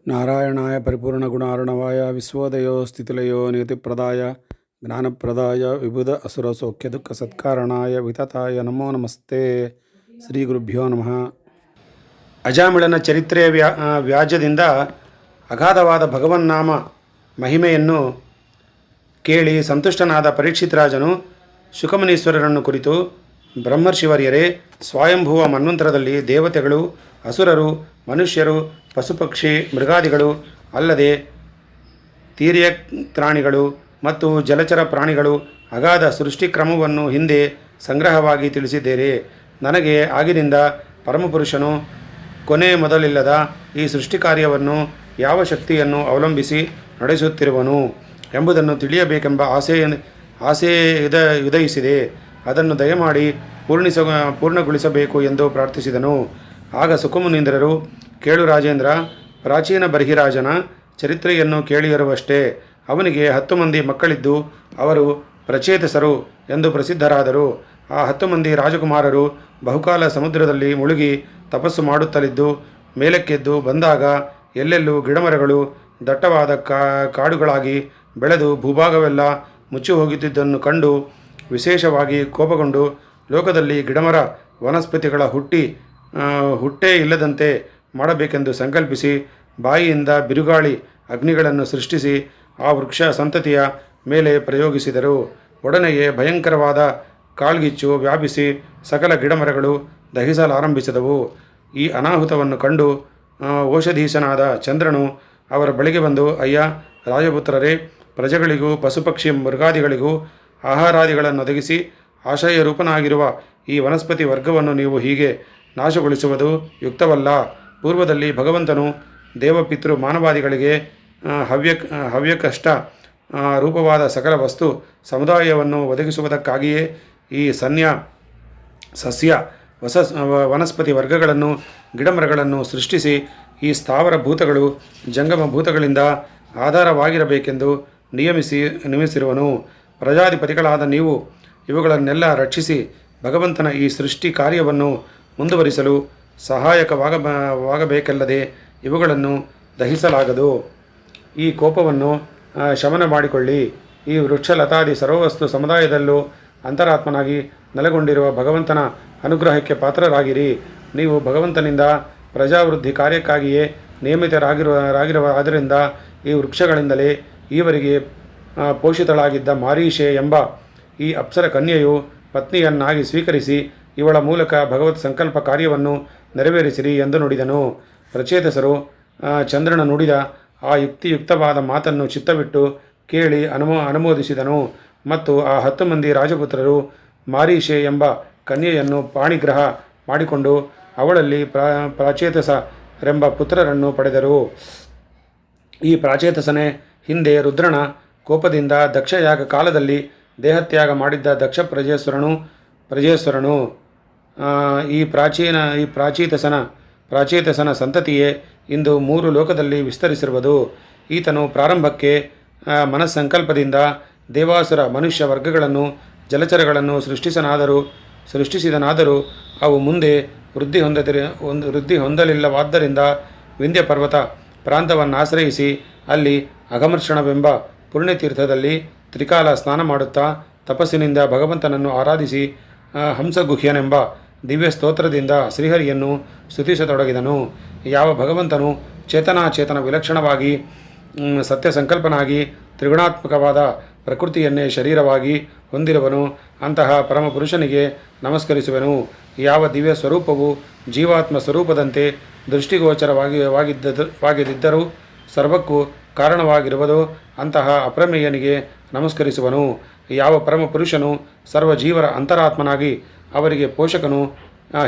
ನಾರಾಯಣಾಯ ಪರಿಪೂರ್ಣಗುಣಾರ್ಣವಾಯ ವಿಶ್ವೋದಯೋ ಸ್ಥಿತಿಲಯೋ ನಿಯತಿಪ್ರದಾಯ ಜ್ಞಾನಪ್ರದಾಯ ವಿಬುಧ ಅಸುರ ಸೌಖ್ಯ ದುಃಖ ಸತ್ಕಾರಣಾಯ ವಿತತಾಯ ನಮೋ ನಮಸ್ತೆ. ಶ್ರೀ ಗುರುಭ್ಯೋ ನಮಃ. ಅಜಾಮಿಳನ ಚರಿತ್ರೆಯ ವ್ಯಾಜ್ಯದಿಂದ ಅಗಾಧವಾದ ಭಗವನ್ನಾಮ ಮಹಿಮೆಯನ್ನು ಕೇಳಿ ಸಂತುಷ್ಟನಾದ ಪರೀಕ್ಷಿತ್ ರಾಜನು ಶುಕಮುನೀಶ್ವರರನ್ನು ಕುರಿತು, ಬ್ರಹ್ಮರ್ಷಿವರ್ಯರೇ, ಸ್ವಯಂಭುವ ಮನ್ವಂತರದಲ್ಲಿ ದೇವತೆಗಳು, ಅಸುರರು, ಮನುಷ್ಯರು, ಪಶುಪಕ್ಷಿ ಮೃಗಾದಿಗಳು ಅಲ್ಲದೆ ತೀರ್ಯತ್ರಾಣಿಗಳು ಮತ್ತು ಜಲಚರ ಪ್ರಾಣಿಗಳು ಅಗಾಧ ಸೃಷ್ಟಿಕ್ರಮವನ್ನು ಹಿಂದೆ ಸಂಗ್ರಹವಾಗಿ ತಿಳಿಸಿದ್ದೀರಿ. ನನಗೆ ಆಗಿನಿಂದ ಪರಮಪುರುಷನು ಕೊನೆ ಮೊದಲಿಲ್ಲದ ಈ ಸೃಷ್ಟಿ ಕಾರ್ಯವನ್ನು ಯಾವ ಶಕ್ತಿಯನ್ನು ಅವಲಂಬಿಸಿ ನಡೆಸುತ್ತಿರುವನು ಎಂಬುದನ್ನು ತಿಳಿಯಬೇಕೆಂಬ ಆಸೆ ಉದಯಿಸಿದೆ. ಅದನ್ನು ದಯಮಾಡಿ ಪೂರ್ಣಗೊಳಿಸಬೇಕು ಎಂದು ಪ್ರಾರ್ಥಿಸಿದನು. ಆಗ ಸುಖಮುನೀಂದ್ರರು, ಕೇಳು ರಾಜೇಂದ್ರ, ಪ್ರಾಚೀನ ಬರ್ಹಿರಾಜನ ಚರಿತ್ರೆಯನ್ನು ಕೇಳಿರುವಷ್ಟೇ. ಅವನಿಗೆ 10 ಮಂದಿ ಮಕ್ಕಳಿದ್ದು ಅವರು ಪ್ರಚೇತಸರು ಎಂದು ಪ್ರಸಿದ್ಧರಾದರು. ಆ 10 ಮಂದಿ ರಾಜಕುಮಾರರು ಬಹುಕಾಲ ಸಮುದ್ರದಲ್ಲಿ ಮುಳುಗಿ ತಪಸ್ಸು ಮಾಡುತ್ತಲಿದ್ದು ಮೇಲಕ್ಕೆದ್ದು ಬಂದಾಗ ಎಲ್ಲೆಲ್ಲೂ ಗಿಡಮರಗಳು ದಟ್ಟವಾದ ಕಾಡುಗಳಾಗಿ ಬೆಳೆದು ಭೂಭಾಗವೆಲ್ಲ ಮುಚ್ಚಿ ಹೋಗುತ್ತಿದ್ದನ್ನು ಕಂಡು ವಿಶೇಷವಾಗಿ ಕೋಪಗೊಂಡು ಲೋಕದಲ್ಲಿ ಗಿಡಮರ ವನಸ್ಪತಿಗಳ ಹುಟ್ಟೇ ಇಲ್ಲದಂತೆ ಮಾಡಬೇಕೆಂದು ಸಂಕಲ್ಪಿಸಿ ಬಾಯಿಯಿಂದ ಬಿರುಗಾಳಿ ಅಗ್ನಿಗಳನ್ನು ಸೃಷ್ಟಿಸಿ ಆ ವೃಕ್ಷ ಸಂತತಿಯ ಮೇಲೆ ಪ್ರಯೋಗಿಸಿದರು. ಒಡನೆಯೇ ಭಯಂಕರವಾದ ಕಾಳ್ಗಿಚ್ಚು ವ್ಯಾಪಿಸಿ ಸಕಲ ಗಿಡಮರಗಳು ದಹಿಸಲಾರಂಭಿಸಿದವು. ಈ ಅನಾಹುತವನ್ನು ಕಂಡು ಓಷಧೀಶನಾದ ಚಂದ್ರನು ಅವರ ಬಳಿಗೆ ಬಂದು, ಅಯ್ಯ ರಾಜಪುತ್ರರೇ, ಪ್ರಜೆಗಳಿಗೂ ಪಶುಪಕ್ಷಿ ಮೃಗಾದಿಗಳಿಗೂ ಆಹಾರಾದಿಗಳನ್ನು ಒದಗಿಸಿ ಆಶ್ರಯರೂಪನಾಗಿರುವ ಈ ವನಸ್ಪತಿ ವರ್ಗವನ್ನು ನೀವು ಹೀಗೆ ನಾಶಗೊಳಿಸುವುದು ಯುಕ್ತವಲ್ಲ. ಪೂರ್ವದಲ್ಲಿ ಭಗವಂತನು ದೇವಪಿತೃ ಮಾನವಾದಿಗಳಿಗೆ ಹವ್ಯಕಷ್ಟ ರೂಪವಾದ ಸಕಲ ವಸ್ತು ಸಮುದಾಯವನ್ನು ಒದಗಿಸುವುದಕ್ಕಾಗಿಯೇ ಈ ಸಸ್ಯ ವನಸ್ಪತಿ ವರ್ಗಗಳನ್ನು ಗಿಡಮರಗಳನ್ನು ಸೃಷ್ಟಿಸಿ ಈ ಸ್ಥಾವರ ಭೂತಗಳು ಜಂಗಮ ಭೂತಗಳಿಂದ ಆಧಾರವಾಗಿರಬೇಕೆಂದು ನಿಯಮಿಸಿರುವನು. ಪ್ರಜಾಧಿಪತಿಗಳಾದ ನೀವು ಇವುಗಳನ್ನೆಲ್ಲ ರಕ್ಷಿಸಿ ಭಗವಂತನ ಈ ಸೃಷ್ಟಿ ಕಾರ್ಯವನ್ನು ಮುಂದುವರಿಸಲು ಸಹಾಯಕವಾಗಬೇಕಲ್ಲದೆ ಇವುಗಳನ್ನು ದಹಿಸಲಾಗದು. ಈ ಕೋಪವನ್ನು ಶಮನ ಮಾಡಿಕೊಳ್ಳಿ. ಈ ವೃಕ್ಷಲತಾದಿ ಸರ್ವವಸ್ತು ಸಮುದಾಯದಲ್ಲೂ ಅಂತರಾತ್ಮನಾಗಿ ನೆಲೆಗೊಂಡಿರುವ ಭಗವಂತನ ಅನುಗ್ರಹಕ್ಕೆ ಪಾತ್ರರಾಗಿರಿ. ನೀವು ಭಗವಂತನಿಂದ ಪ್ರಜಾವೃದ್ಧಿ ಕಾರ್ಯಕ್ಕಾಗಿಯೇ ನೇಮಿತರಾಗಿರುವ ಆದ್ದರಿಂದ ಈ ವೃಕ್ಷಗಳಿಂದಲೇ ಈವರೆಗೆ ಪೋಷಿತಳಾಗಿದ್ದ ಮಾರೀಷೆ ಎಂಬ ಈ ಅಪ್ಸರ ಕನ್ಯೆಯು ಪತ್ನಿಯನ್ನಾಗಿ ಸ್ವೀಕರಿಸಿ ಇವಳ ಮೂಲಕ ಭಗವತ್ ಸಂಕಲ್ಪ ಕಾರ್ಯವನ್ನು ನೆರವೇರಿಸಿರಿ ಎಂದು ನುಡಿದನು. ಪ್ರಚೇತಸರು ಚಂದ್ರನ ನುಡಿದ ಆ ಯುಕ್ತಿಯುಕ್ತವಾದ ಮಾತನ್ನು ಚಿತ್ತವಿಟ್ಟು ಕೇಳಿ ಅನುಮೋದಿಸಿದನು. ಮತ್ತು ಆ 10 ಮಂದಿ ರಾಜಪುತ್ರರು ಮಾರೀಷೆ ಎಂಬ ಕನ್ಯೆಯನ್ನು ಪಾಣಿಗ್ರಹ ಮಾಡಿಕೊಂಡು ಅವಳಲ್ಲಿ ಪ್ರಾಚೇತಸರೆಂಬ ಪುತ್ರರನ್ನು ಪಡೆದರು. ಈ ಪ್ರಾಚೇತಸನೇ ಹಿಂದೆ ರುದ್ರನ ಕೋಪದಿಂದ ದಕ್ಷಯಾಗ ಕಾಲದಲ್ಲಿ ದೇಹತ್ಯಾಗ ಮಾಡಿದ್ದ ದಕ್ಷ ಪ್ರಜೇಶ್ವರನು. ಈ ಪ್ರಾಚೇತಸನ ಸಂತತಿಯೇ ಇಂದು 3 ಲೋಕದಲ್ಲಿ ವಿಸ್ತರಿಸಿರುವುದು. ಈತನು ಪ್ರಾರಂಭಕ್ಕೆ ಮನಸ್ಸಂಕಲ್ಪದಿಂದ ದೇವಾಸುರ ಮನುಷ್ಯ ವರ್ಗಗಳನ್ನು ಜಲಚರಗಳನ್ನು ಸೃಷ್ಟಿಸಿದನಾದರೂ ಅವು ಮುಂದೆ ವೃದ್ಧಿ ಹೊಂದಲಿಲ್ಲವಾದ್ದರಿಂದ ವಿಂಧ್ಯ ಪರ್ವತ ಪ್ರಾಂತವನ್ನಾಶ್ರಯಿಸಿ ಅಲ್ಲಿ ಅಘಮರ್ಷಣವೆಂಬ ಪುಣ್ಯತೀರ್ಥದಲ್ಲಿ ತ್ರಿಕಾಲ ಸ್ನಾನ ಮಾಡುತ್ತಾ ತಪಸ್ಸಿನಿಂದ ಭಗವಂತನನ್ನು ಆರಾಧಿಸಿ ಹಂಸಗುಹ್ಯನೆಂಬ ದಿವ್ಯ ಸ್ತೋತ್ರದಿಂದ ಶ್ರೀಹರಿಯನ್ನು ಸ್ತುತಿಸತೊಡಗಿದನು. ಯಾವ ಭಗವಂತನು ಚೇತನ ವಿಲಕ್ಷಣವಾಗಿ ಸತ್ಯ ಸಂಕಲ್ಪನಾಗಿ ತ್ರಿಗುಣಾತ್ಮಕವಾದ ಪ್ರಕೃತಿಯನ್ನೇ ಶರೀರವಾಗಿ ಹೊಂದಿರುವನು ಅಂತಹ ಪರಮಪುರುಷನಿಗೆ ನಮಸ್ಕರಿಸುವೆನು. ಯಾವ ದಿವ್ಯ ಸ್ವರೂಪವು ಜೀವಾತ್ಮ ಸ್ವರೂಪದಂತೆ ದೃಷ್ಟಿಗೋಚರವಾಗಿದ್ದರೂ ಸರ್ವಕ್ಕೂ ಕಾರಣವಾಗಿರುವುದೋ ಅಂತಹ ಅಪ್ರಮೇಯನಿಗೆ ನಮಸ್ಕರಿಸುವನು. ಯಾವ ಪರಮಪುರುಷನು ಸರ್ವಜೀವರ ಅಂತರಾತ್ಮನಾಗಿ ಅವರಿಗೆ ಪೋಷಕನು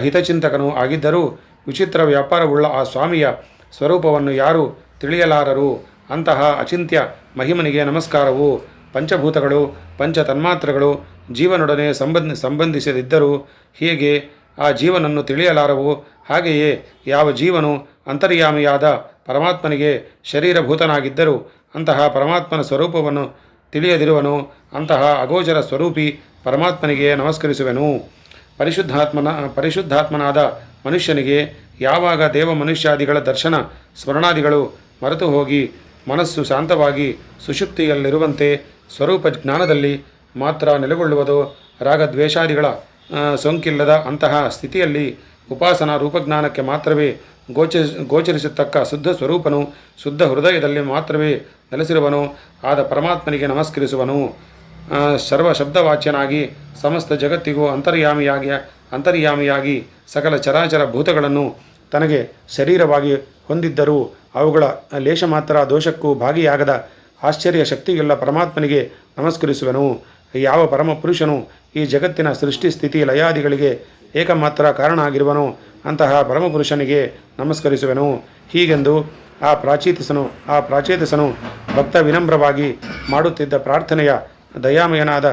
ಹಿತಚಿಂತಕನೂ ಆಗಿದ್ದರೂ ವಿಚಿತ್ರ ವ್ಯಾಪಾರವುಳ್ಳ ಆ ಸ್ವಾಮಿಯ ಸ್ವರೂಪವನ್ನು ಯಾರೂ ತಿಳಿಯಲಾರರು ಅಂತಹ ಅಚಿಂತ್ಯ ಮಹಿಮನಿಗೆ ನಮಸ್ಕಾರವು. ಪಂಚಭೂತಗಳು ಪಂಚತನ್ಮಾತ್ರಗಳು ಜೀವನೊಡನೆ ಸಂಬಂಧಿಸದಿದ್ದರೂ ಹೇಗೆ ಆ ಜೀವನನ್ನು ತಿಳಿಯಲಾರವು, ಹಾಗೆಯೇ ಯಾವ ಜೀವನು ಅಂತರ್ಯಾಮಿಯಾದ ಪರಮಾತ್ಮನಿಗೆ ಶರೀರಭೂತನಾಗಿದ್ದರೂ ಅಂತಹ ಪರಮಾತ್ಮನ ಸ್ವರೂಪವನ್ನು ತಿಳಿಯದಿರುವನು. ಅಂತಹ ಅಗೋಚರ ಸ್ವರೂಪಿ ಪರಮಾತ್ಮನಿಗೆ ನಮಸ್ಕರಿಸುವೆನು. ಪರಿಶುದ್ಧಾತ್ಮನಾದ ಮನುಷ್ಯನಿಗೆ ಯಾವಾಗ ದೇವ ಮನುಷ್ಯಾದಿಗಳ ದರ್ಶನ ಸ್ಮರಣಾದಿಗಳು ಮರೆತು ಹೋಗಿ ಮನಸ್ಸು ಶಾಂತವಾಗಿ ಸುಷುಪ್ತಿಯಲ್ಲಿರುವಂತೆ ಸ್ವರೂಪ ಜ್ಞಾನದಲ್ಲಿ ಮಾತ್ರ ನೆಲೆಗೊಳ್ಳುವುದು. ರಾಗದ್ವೇಷಾದಿಗಳ ಸೋಂಕಿಲ್ಲದ ಅಂತಹ ಸ್ಥಿತಿಯಲ್ಲಿ ಉಪಾಸನಾ ರೂಪಜ್ಞಾನಕ್ಕೆ ಮಾತ್ರವೇ ಗೋಚರಿಸತಕ್ಕ ಶುದ್ಧ ಸ್ವರೂಪನು ಶುದ್ಧ ಹೃದಯದಲ್ಲಿ ಮಾತ್ರವೇ ನೆಲೆಸಿರುವನು ಆದ ಪರಮಾತ್ಮನಿಗೆ ನಮಸ್ಕರಿಸುವನು. ಸರ್ವ ಶಬ್ದವಾಚ್ಯನಾಗಿ ಸಮಸ್ತ ಜಗತ್ತಿಗೂ ಅಂತರ್ಯಾಮಿಯಾಗಿ ಸಕಲ ಚರಾಚರ ಭೂತಗಳನ್ನು ತನಗೆ ಶರೀರವಾಗಿ ಹೊಂದಿದ್ದರೂ ಅವುಗಳ ಲೇಷ ಮಾತ್ರ ದೋಷಕ್ಕೂ ಭಾಗಿಯಾಗದ ಆಶ್ಚರ್ಯ ಶಕ್ತಿಯುಳ್ಳ ಪರಮಾತ್ಮನಿಗೆ ನಮಸ್ಕರಿಸುವನು. ಯಾವ ಪರಮಪುರುಷನು ಈ ಜಗತ್ತಿನ ಸೃಷ್ಟಿ ಸ್ಥಿತಿ ಲಯಾದಿಗಳಿಗೆ ಏಕಮಾತ್ರ ಕಾರಣ ಆಗಿರುವನು ಅಂತಹ ಪರಮಪುರುಷನಿಗೆ ನಮಸ್ಕರಿಸುವೆನು. ಹೀಗೆಂದು ಆ ಪ್ರಾಚೇತಸನು ಭಕ್ತ ವಿನಮ್ರವಾಗಿ ಮಾಡುತ್ತಿದ್ದ ಪ್ರಾರ್ಥನೆಯ ದಯಾಮಯನಾದ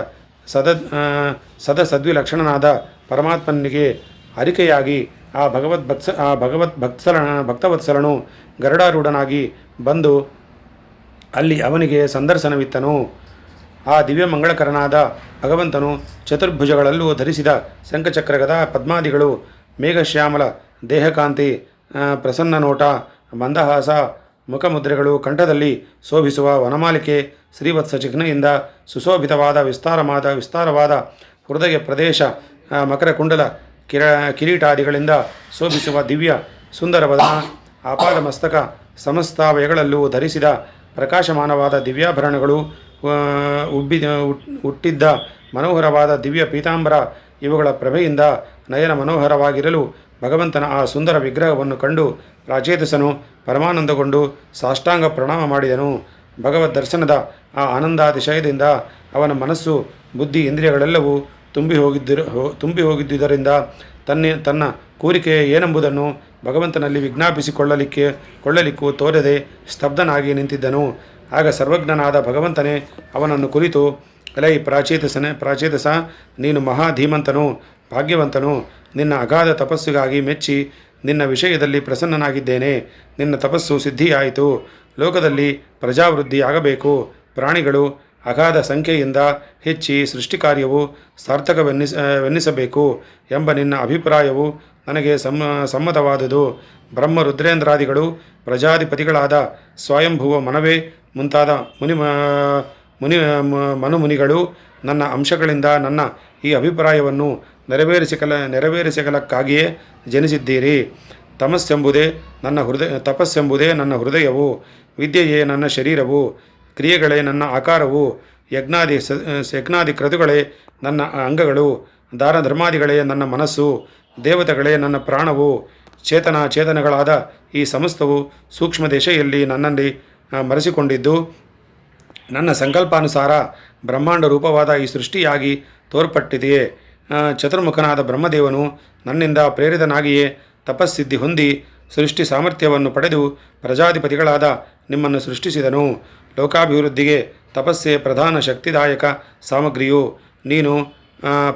ಸದ್ವಿಲಕ್ಷಣನಾದ ಪರಮಾತ್ಮನಿಗೆ ಅರಿಕೆಯಾಗಿ ಆ ಭಕ್ತವತ್ಸಲನು ಗರುಡಾರೂಢನಾಗಿ ಬಂದು ಅಲ್ಲಿ ಅವನಿಗೆ ಸಂದರ್ಶನವಿತ್ತನು. ಆ ದಿವ್ಯ ಮಂಗಳಕರನಾದ ಭಗವಂತನು ಚತುರ್ಭುಜಗಳಲ್ಲೂ ಧರಿಸಿದ ಶಂಖಚಕ್ರ ಗದಾ ಪದ್ಮಾದಿಗಳು, ಮೇಘಶ್ಯಾಮಲ ದೇಹಕಾಂತಿ, ಪ್ರಸನ್ನ ನೋಟ, ಮಂದಹಾಸ ಮುಖಮುದ್ರೆಗಳು, ಕಂಠದಲ್ಲಿ ಶೋಭಿಸುವ ವನಮಾಲಿಕೆ, ಶ್ರೀವತ್ಸ ಚಿಹ್ನೆಯಿಂದ ಸುಶೋಭಿತವಾದ ವಿಸ್ತಾರವಾದ ಹೃದಯ ಪ್ರದೇಶ, ಮಕರಕುಂಡಲ ಕಿರೀಟಾದಿಗಳಿಂದ ಶೋಭಿಸುವ ದಿವ್ಯ ಸುಂದರವಾದ ಆಪಾದ ಮಸ್ತಕ, ಸಮಸ್ತಾವಯಗಳಲ್ಲೂ ಧರಿಸಿದ ಪ್ರಕಾಶಮಾನವಾದ ದಿವ್ಯಾಭರಣಗಳು, ಹುಟ್ಟಿದ್ದ ಮನೋಹರವಾದ ದಿವ್ಯ ಪೀತಾಂಬರ ಇವುಗಳ ಪ್ರಭೆಯಿಂದ ನಯನ ಮನೋಹರವಾಗಿರಲು ಭಗವಂತನ ಆ ಸುಂದರ ವಿಗ್ರಹವನ್ನು ಕಂಡು ಪ್ರಾಚೇತಸನು ಪರಮಾನಂದಗೊಂಡು ಸಾಷ್ಟಾಂಗ ಪ್ರಣಾಮ ಮಾಡಿದನು. ಭಗವದ್ ದರ್ಶನದ ಆ ಆನಂದಾತಿಶಯದಿಂದ ಅವನ ಮನಸ್ಸು ಬುದ್ಧಿ ಇಂದ್ರಿಯಗಳೆಲ್ಲವೂ ತುಂಬಿ ಹೋಗಿದ್ದುದರಿಂದ ತನ್ನ ಕೋರಿಕೆ ಏನೆಂಬುದನ್ನು ಭಗವಂತನಲ್ಲಿ ಕೊಳ್ಳಲಿಕ್ಕೂ ತೋರದೆ ಸ್ತಬ್ಧನಾಗಿ ನಿಂತಿದ್ದನು. ಆಗ ಸರ್ವಜ್ಞನಾದ ಭಗವಂತನೇ ಅವನನ್ನು ಕುರಿತು, ಎಲೈ ಪ್ರಾಚೇತಸ, ನೀನು ಮಹಾಧೀಮಂತನು, ಭಾಗ್ಯವಂತನು. ನಿನ್ನ ಅಗಾಧ ತಪಸ್ಸಿಗಾಗಿ ಮೆಚ್ಚಿ ನಿನ್ನ ವಿಷಯದಲ್ಲಿ ಪ್ರಸನ್ನನಾಗಿದ್ದೇನೆ. ನಿನ್ನ ತಪಸ್ಸು ಸಿದ್ಧಿಯಾಯಿತು. ಲೋಕದಲ್ಲಿ ಪ್ರಜಾವೃದ್ಧಿಯಾಗಬೇಕು. ಪ್ರಾಣಿಗಳು ಅಗಾಧ ಸಂಖ್ಯೆಯಿಂದ ಹೆಚ್ಚಿ ಸೃಷ್ಟಿ ಕಾರ್ಯವು ಸಾರ್ಥಕವೆನ್ನಿಸಬೇಕು ಎಂಬ ನಿನ್ನ ಅಭಿಪ್ರಾಯವು ನನಗೆ ಸಮ್ಮತವಾದುದು. ಬ್ರಹ್ಮ ರುದ್ರೇಂದ್ರಾದಿಗಳು ಪ್ರಜಾಧಿಪತಿಗಳಾದ ಸ್ವಯಂಭುವ ಮನವೇ ಮುಂತಾದ ಮನುಮುನಿಗಳು ನನ್ನ ಅಂಶಗಳಿಂದ ನನ್ನ ಈ ಅಭಿಪ್ರಾಯವನ್ನು ನೆರವೇರಿಸಲಕ್ಕಾಗಿಯೇ ಜನಿಸಿದ್ದೀರಿ. ತಪಸ್ಸೆಂಬುದೇ ನನ್ನ ಹೃದಯವು, ವಿದ್ಯೆಯೇ ನನ್ನ ಶರೀರವು, ಕ್ರಿಯೆಗಳೇ ನನ್ನ ಆಕಾರವು, ಯಜ್ಞಾದಿ ಕ್ರತುಗಳೇ ನನ್ನ ಅಂಗಗಳು, ದಾನ ಧರ್ಮಾದಿಗಳೇ ನನ್ನ ಮನಸ್ಸು, ದೇವತೆಗಳೇ ನನ್ನ ಪ್ರಾಣವು. ಚೇತನಗಳಾದ ಈ ಸಮಸ್ತವು ಸೂಕ್ಷ್ಮ ದೇಶೆಯಲ್ಲಿ ನನ್ನಲ್ಲಿ ಮರೆಸಿಕೊಂಡಿದ್ದು ನನ್ನ ಸಂಕಲ್ಪಾನುಸಾರ ಬ್ರಹ್ಮಾಂಡ ರೂಪವಾದ ಈ ಸೃಷ್ಟಿಯಾಗಿ ತೋರ್ಪಟ್ಟಿದೆಯೇ. ಚತುರ್ಮುಖನಾದ ಬ್ರಹ್ಮದೇವನು ನನ್ನಿಂದ ಪ್ರೇರಿತನಾಗಿಯೇ ತಪಸ್ಸಿದ್ಧಿ ಹೊಂದಿ ಸೃಷ್ಟಿ ಸಾಮರ್ಥ್ಯವನ್ನು ಪಡೆದು ಪ್ರಜಾಧಿಪತಿಗಳಾದ ನಿಮ್ಮನ್ನು ಸೃಷ್ಟಿಸಿದನು. ಲೋಕಾಭಿವೃದ್ಧಿಗೆ ತಪಸ್ಸೇ ಪ್ರಧಾನ ಶಕ್ತಿದಾಯಕ ಸಾಮಗ್ರಿಯು. ನೀನು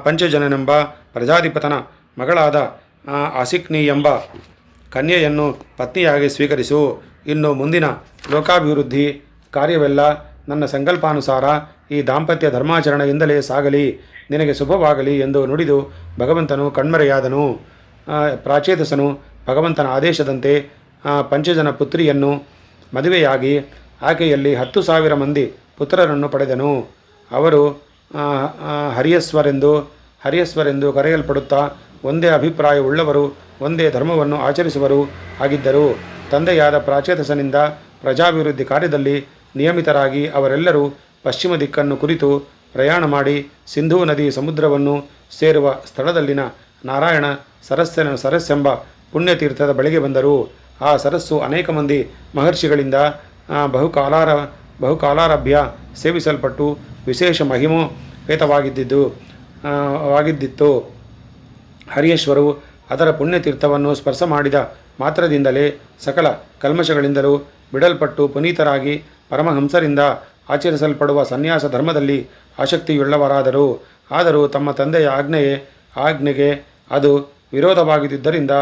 ಪಂಚಜನನೆಂಬ ಪ್ರಜಾಧಿಪತನ ಮಗಳಾದ ಆಸಿಕ್ನಿ ಎಂಬ ಕನ್ಯೆಯನ್ನು ಪತ್ನಿಯಾಗಿ ಸ್ವೀಕರಿಸು. ಇನ್ನು ಮುಂದಿನ ಲೋಕಾಭಿವೃದ್ಧಿ ಕಾರ್ಯವೆಲ್ಲ ನನ್ನ ಸಂಕಲ್ಪಾನುಸಾರ ಈ ದಾಂಪತ್ಯ ಧರ್ಮಾಚರಣೆಯಿಂದಲೇ ಸಾಗಲಿ, ನಿನಗೆ ಶುಭವಾಗಲಿ ಎಂದು ನುಡಿದು ಭಗವಂತನು ಕಣ್ಮರೆಯಾದನು. ಪ್ರಾಚೇತಸನು ಭಗವಂತನ ಆದೇಶದಂತೆ ಪಂಚಜನ ಪುತ್ರಿಯನ್ನು ಮದುವೆಯಾಗಿ ಆಕೆಯಲ್ಲಿ 10,000 ಮಂದಿ ಪುತ್ರರನ್ನು ಪಡೆದನು. ಅವರು ಹರಿಯಸ್ವರೆಂದು ಕರೆಯಲ್ಪಡುತ್ತಾ ಒಂದೇ ಅಭಿಪ್ರಾಯವುಳ್ಳವರು, ಒಂದೇ ಧರ್ಮವನ್ನು ಆಚರಿಸುವರು ಆಗಿದ್ದರು. ತಂದೆಯಾದ ಪ್ರಾಚೇತಸನಿಂದ ಪ್ರಜಾಭಿವೃದ್ಧಿ ಕಾರ್ಯದಲ್ಲಿ ನಿಯಮಿತರಾಗಿ ಅವರೆಲ್ಲರೂ ಪಶ್ಚಿಮ ದಿಕ್ಕನ್ನು ಕುರಿತು ಪ್ರಯಾಣ ಮಾಡಿ ಸಿಂಧೂ ನದಿ ಸಮುದ್ರವನ್ನು ಸೇರುವ ಸ್ಥಳದಲ್ಲಿನ ನಾರಾಯಣ ಸರಸ್ಸೆಂಬ ಪುಣ್ಯತೀರ್ಥದ ಬಳಿಗೆ ಬಂದರು. ಆ ಸರಸ್ಸು ಅನೇಕ ಮಂದಿ ಮಹರ್ಷಿಗಳಿಂದ ಬಹುಕಾಲಾರಭ್ಯ ಸೇವಿಸಲ್ಪಟ್ಟು ವಿಶೇಷ ಮಹಿಮೋಪೇತವಾಗಿದ್ದಿತ್ತು. ಹರಿಯೇಶ್ವರವು ಅದರ ಪುಣ್ಯತೀರ್ಥವನ್ನು ಸ್ಪರ್ಶ ಮಾಡಿದ ಮಾತ್ರದಿಂದಲೇ ಸಕಲ ಕಲ್ಮಶಗಳಿಂದಲೂ ಬಿಡಲ್ಪಟ್ಟು ಪುನೀತರಾಗಿ ಪರಮಹಂಸರಿಂದ ಆಚರಿಸಲ್ಪಡುವ ಸನ್ಯಾಸ ಧರ್ಮದಲ್ಲಿ ಆಸಕ್ತಿಯುಳ್ಳವರಾದರು. ಆದರೂ ತಮ್ಮ ತಂದೆಯ ಆಜ್ಞೆಗೆ ಅದು ವಿರೋಧವಾಗಿದ್ದುದರಿಂದ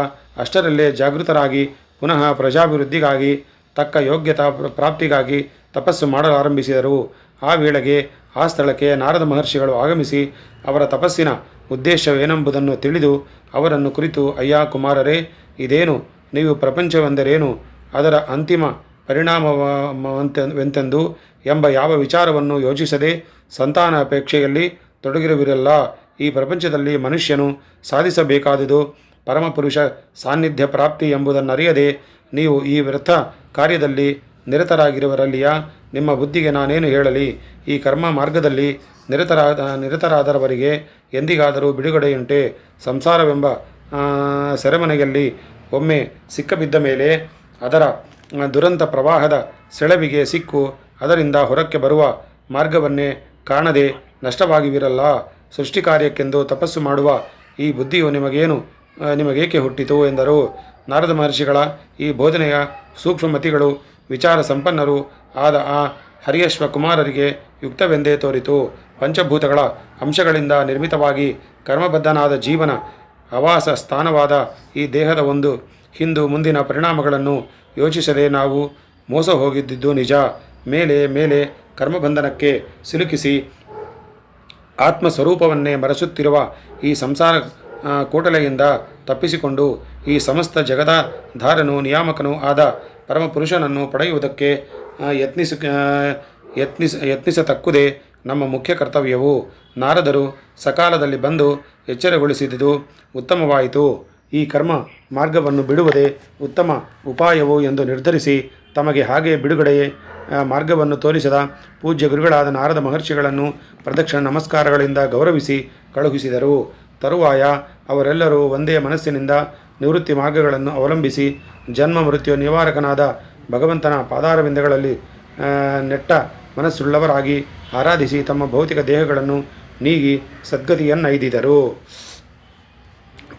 ಅಷ್ಟರಲ್ಲೇ ಜಾಗೃತರಾಗಿ ಪುನಃ ಪ್ರಜಾಭಿವೃದ್ಧಿಗಾಗಿ ತಕ್ಕ ಯೋಗ್ಯತಾ ಪ್ರಾಪ್ತಿಗಾಗಿ ತಪಸ್ಸು ಮಾಡಲಾರಂಭಿಸಿದರು. ಆ ವೇಳೆಗೆ ಆ ಸ್ಥಳಕ್ಕೆ ನಾರದ ಮಹರ್ಷಿಗಳು ಆಗಮಿಸಿ ಅವರ ತಪಸ್ಸಿನ ಉದ್ದೇಶವೇನೆಂಬುದನ್ನು ತಿಳಿದು ಅವರನ್ನು ಕುರಿತು, ಅಯ್ಯ ಕುಮಾರರೇ, ಇದೇನು? ನೀವು ಪ್ರಪಂಚವೆಂದರೇನು? ಅದರ ಅಂತಿಮ ಪರಿಣಾಮವೆಂತೆಂದು ಎಂಬ ಯಾವ ವಿಚಾರವನ್ನು ಯೋಚಿಸದೆ ಸಂತಾನ ಅಪೇಕ್ಷೆಯಲ್ಲಿ ತೊಡಗಿರುವಿರಲ್ಲ. ಈ ಪ್ರಪಂಚದಲ್ಲಿ ಮನುಷ್ಯನು ಸಾಧಿಸಬೇಕಾದುದು ಪರಮಪುರುಷ ಸಾನ್ನಿಧ್ಯ ಪ್ರಾಪ್ತಿ ಎಂಬುದನ್ನರಿಯದೆ ನೀವು ಈ ವ್ಯರ್ಥ ಕಾರ್ಯದಲ್ಲಿ ನಿರತರಾಗಿರುವರಲ್ಲಿಯ ನಿಮ್ಮ ಬುದ್ಧಿಗೆ ನಾನೇನು ಹೇಳಲಿ? ಈ ಕರ್ಮ ಮಾರ್ಗದಲ್ಲಿ ನಿರತರಾದವರಿಗೆ ಎಂದಿಗಾದರೂ ಬಿಡುಗಡೆಯುಂಟೆ? ಸಂಸಾರವೆಂಬ ಸೆರೆಮನೆಯಲ್ಲಿ ಒಮ್ಮೆ ಸಿಕ್ಕಬಿದ್ದ ಮೇಲೆ ಅದರ ದುರಂತ ಪ್ರವಾಹದ ಸೆಳವಿಗೆ ಸಿಕ್ಕು ಅದರಿಂದ ಹೊರಕ್ಕೆ ಬರುವ ಮಾರ್ಗವನ್ನೇ ಕಾಣದೆ ನಷ್ಟವಾಗಿವಿರಲ್ಲ. ಸೃಷ್ಟಿ ಕಾರ್ಯಕ್ಕೆಂದು ತಪಸ್ಸು ಮಾಡುವ ಈ ಬುದ್ಧಿಯು ನಿಮಗೇಕೆ ಹುಟ್ಟಿತು ಎಂದರು. ನಾರದ ಮಹರ್ಷಿಗಳ ಈ ಬೋಧನೆಯ ಸೂಕ್ಷ್ಮಮತಿಗಳು ವಿಚಾರ ಸಂಪನ್ನರು ಆದ ಆ ಹರಿಯಶ್ವ ಕುಮಾರರಿಗೆ ಯುಕ್ತವೆಂದೇ ತೋರಿತು. ಪಂಚಭೂತಗಳ ಅಂಶಗಳಿಂದ ನಿರ್ಮಿತವಾಗಿ ಕರ್ಮಬದ್ಧನಾದ ಜೀವನ ಆವಾಸ ಸ್ಥಾನವಾದ ಈ ದೇಹದ ಒಂದು ಹಿಂದು ಮುಂದಿನ ಪರಿಣಾಮಗಳನ್ನು ಯೋಚಿಸದೆ ನಾವು ಮೋಸ ಹೋಗಿದ್ದುದು ನಿಜ. ಮೇಲೆ ಮೇಲೆ ಕರ್ಮಬಂಧನಕ್ಕೆ ಸಿಲುಕಿಸಿ ಆತ್ಮಸ್ವರೂಪವನ್ನೇ ಮರೆಸುತ್ತಿರುವ ಈ ಸಂಸಾರ ಕೋಟಲೆಯಿಂದ ತಪ್ಪಿಸಿಕೊಂಡು ಈ ಸಮಸ್ತ ಜಗದಾಧಾರನು ನಿಯಾಮಕನೂ ಆದ ಪರಮಪುರುಷನನ್ನು ಪಡೆಯುವುದಕ್ಕೆ ಯತ್ನಿಸತಕ್ಕುದೇ ನಮ್ಮ ಮುಖ್ಯ ಕರ್ತವ್ಯವು. ನಾರದರು ಸಕಾಲದಲ್ಲಿ ಬಂದು ಎಚ್ಚರಗೊಳಿಸಿದುದು ಉತ್ತಮವಾಯಿತು. ಈ ಕರ್ಮ ಮಾರ್ಗವನ್ನು ಬಿಡುವುದೇ ಉತ್ತಮ ಉಪಾಯವು ಎಂದು ನಿರ್ಧರಿಸಿ ತಮಗೆ ಹಾಗೆ ಬಿಡುಗಡೆಯೇ ಮಾರ್ಗವನ್ನು ತೋರಿಸಿದ ಪೂಜ್ಯ ಗುರುಗಳಾದ ನಾರದ ಮಹರ್ಷಿಗಳನ್ನು ಪ್ರದಕ್ಷಿಣ ನಮಸ್ಕಾರಗಳಿಂದ ಗೌರವಿಸಿ ಕಳುಹಿಸಿದರು. ತರುವಾಯ ಅವರೆಲ್ಲರೂ ಒಂದೇ ಮನಸ್ಸಿನಿಂದ ನಿವೃತ್ತಿ ಮಾರ್ಗಗಳನ್ನು ಅವಲಂಬಿಸಿ ಜನ್ಮ ಮೃತ್ಯು ನಿವಾರಕನಾದ ಭಗವಂತನ ಪಾದಾರವಿಂದಗಳಲ್ಲಿ ನೆಟ್ಟ ಮನಸ್ಸುಳ್ಳವರಾಗಿ ಆರಾಧಿಸಿ ತಮ್ಮ ಭೌತಿಕ ದೇಹಗಳನ್ನು ನೀಗಿ ಸದ್ಗತಿಯನ್ನೈದಿದರು.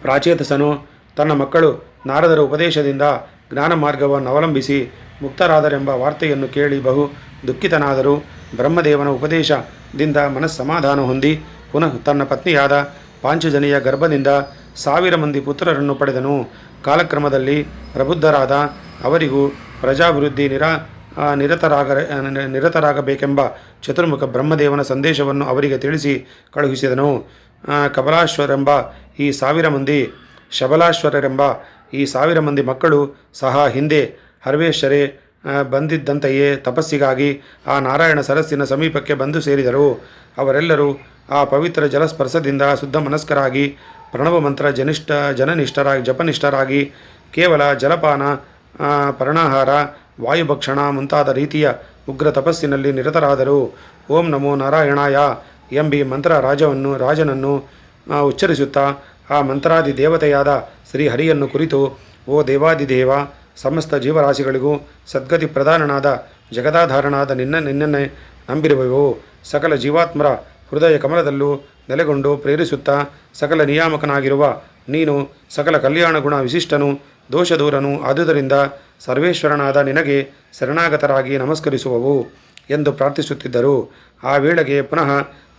ಪ್ರಾಚೇತಸನು ತನ್ನ ಮಕ್ಕಳು ನಾರದರ ಉಪದೇಶದಿಂದ ಜ್ಞಾನ ಮಾರ್ಗವನ್ನು ಅವಲಂಬಿಸಿ ಮುಕ್ತರಾದರೆಂಬ ವಾರ್ತೆಯನ್ನು ಕೇಳಿ ಬಹು ದುಃಖಿತನಾದರೂ ಬ್ರಹ್ಮದೇವನ ಉಪದೇಶದಿಂದ ಮನಸ್ಸಮಾಧಾನ ಹೊಂದಿ ಪುನಃ ತನ್ನ ಪತ್ನಿಯಾದ ಪಾಂಚಜನಿಯ ಗರ್ಭದಿಂದ 1000 ಮಂದಿ ಪುತ್ರರನ್ನು ಪಡೆದನು. ಕಾಲಕ್ರಮದಲ್ಲಿ ಪ್ರಬುದ್ಧರಾದ ಅವರಿಗೂ ಪ್ರಜಾಭಿವೃದ್ಧಿ ನಿರತರಾಗಬೇಕೆಂಬ ಚತುರ್ಮುಖ ಬ್ರಹ್ಮದೇವನ ಸಂದೇಶವನ್ನು ಅವರಿಗೆ ತಿಳಿಸಿ ಕಳುಹಿಸಿದನು. ಕಬಲಾಶ್ವರೆಂಬ ಈ 1000 ಮಂದಿ ಶಬಲಾಶ್ವರರೆಂಬ ಈ 1000 ಮಂದಿ ಮಕ್ಕಳು ಸಹ ಹಿಂದೆ ಹರ್ವೇಶ್ವರೇ ಬಂದಿದ್ದಂತೆಯೇ ತಪಸ್ಸಿಗಾಗಿ ಆ ನಾರಾಯಣ ಸರಸ್ಸಿನ ಸಮೀಪಕ್ಕೆ ಬಂದು ಸೇರಿದರು. ಅವರೆಲ್ಲರೂ ಆ ಪವಿತ್ರ ಜಲಸ್ಪರ್ಶದಿಂದ ಶುದ್ಧ ಮನಸ್ಕರಾಗಿ ಪ್ರಣವ ಮಂತ್ರ ಜಪನಿಷ್ಠರಾಗಿ ಕೇವಲ ಜಲಪಾನ ಪರ್ಣಾಹಾರ ವಾಯುಭಕ್ಷಣ ಮುಂತಾದ ರೀತಿಯ ಉಗ್ರ ತಪಸ್ಸಿನಲ್ಲಿ ನಿರತರಾದರು. ಓಂ ನಮೋ ನಾರಾಯಣಾಯ ಎಂಬಿ ಮಂತ್ರ ರಾಜನನ್ನು ಉಚ್ಚರಿಸುತ್ತಾ ಆ ಮಂತ್ರಾದಿ ದೇವತೆಯಾದ ಶ್ರೀಹರಿಯನ್ನು ಕುರಿತು, ಓ ದೇವಾದಿದೇವ, ಸಮಸ್ತ ಜೀವರಾಶಿಗಳಿಗೂ ಸದ್ಗತಿ ಪ್ರಧಾನನಾದ ಜಗದಾಧಾರನಾದ ನಿನ್ನನ್ನೇ ನಂಬಿರುವೆವು. ಸಕಲ ಜೀವಾತ್ಮರ ಹೃದಯ ಕಮಲದಲ್ಲೂ ನೆಲೆಗೊಂಡು ಪ್ರೇರಿಸುತ್ತಾ ಸಕಲ ನಿಯಾಮಕನಾಗಿರುವ ನೀನು ಸಕಲ ಕಲ್ಯಾಣ ಗುಣ ವಿಶಿಷ್ಟನು, ದೋಷದೂರನು ಆದುದರಿಂದ ಸರ್ವೇಶ್ವರನಾದ ನಿನಗೆ ಶರಣಾಗತರಾಗಿ ನಮಸ್ಕರಿಸುವವು ಎಂದು ಪ್ರಾರ್ಥಿಸುತ್ತಿದ್ದರು. ಆ ವೇಳೆಗೆ ಪುನಃ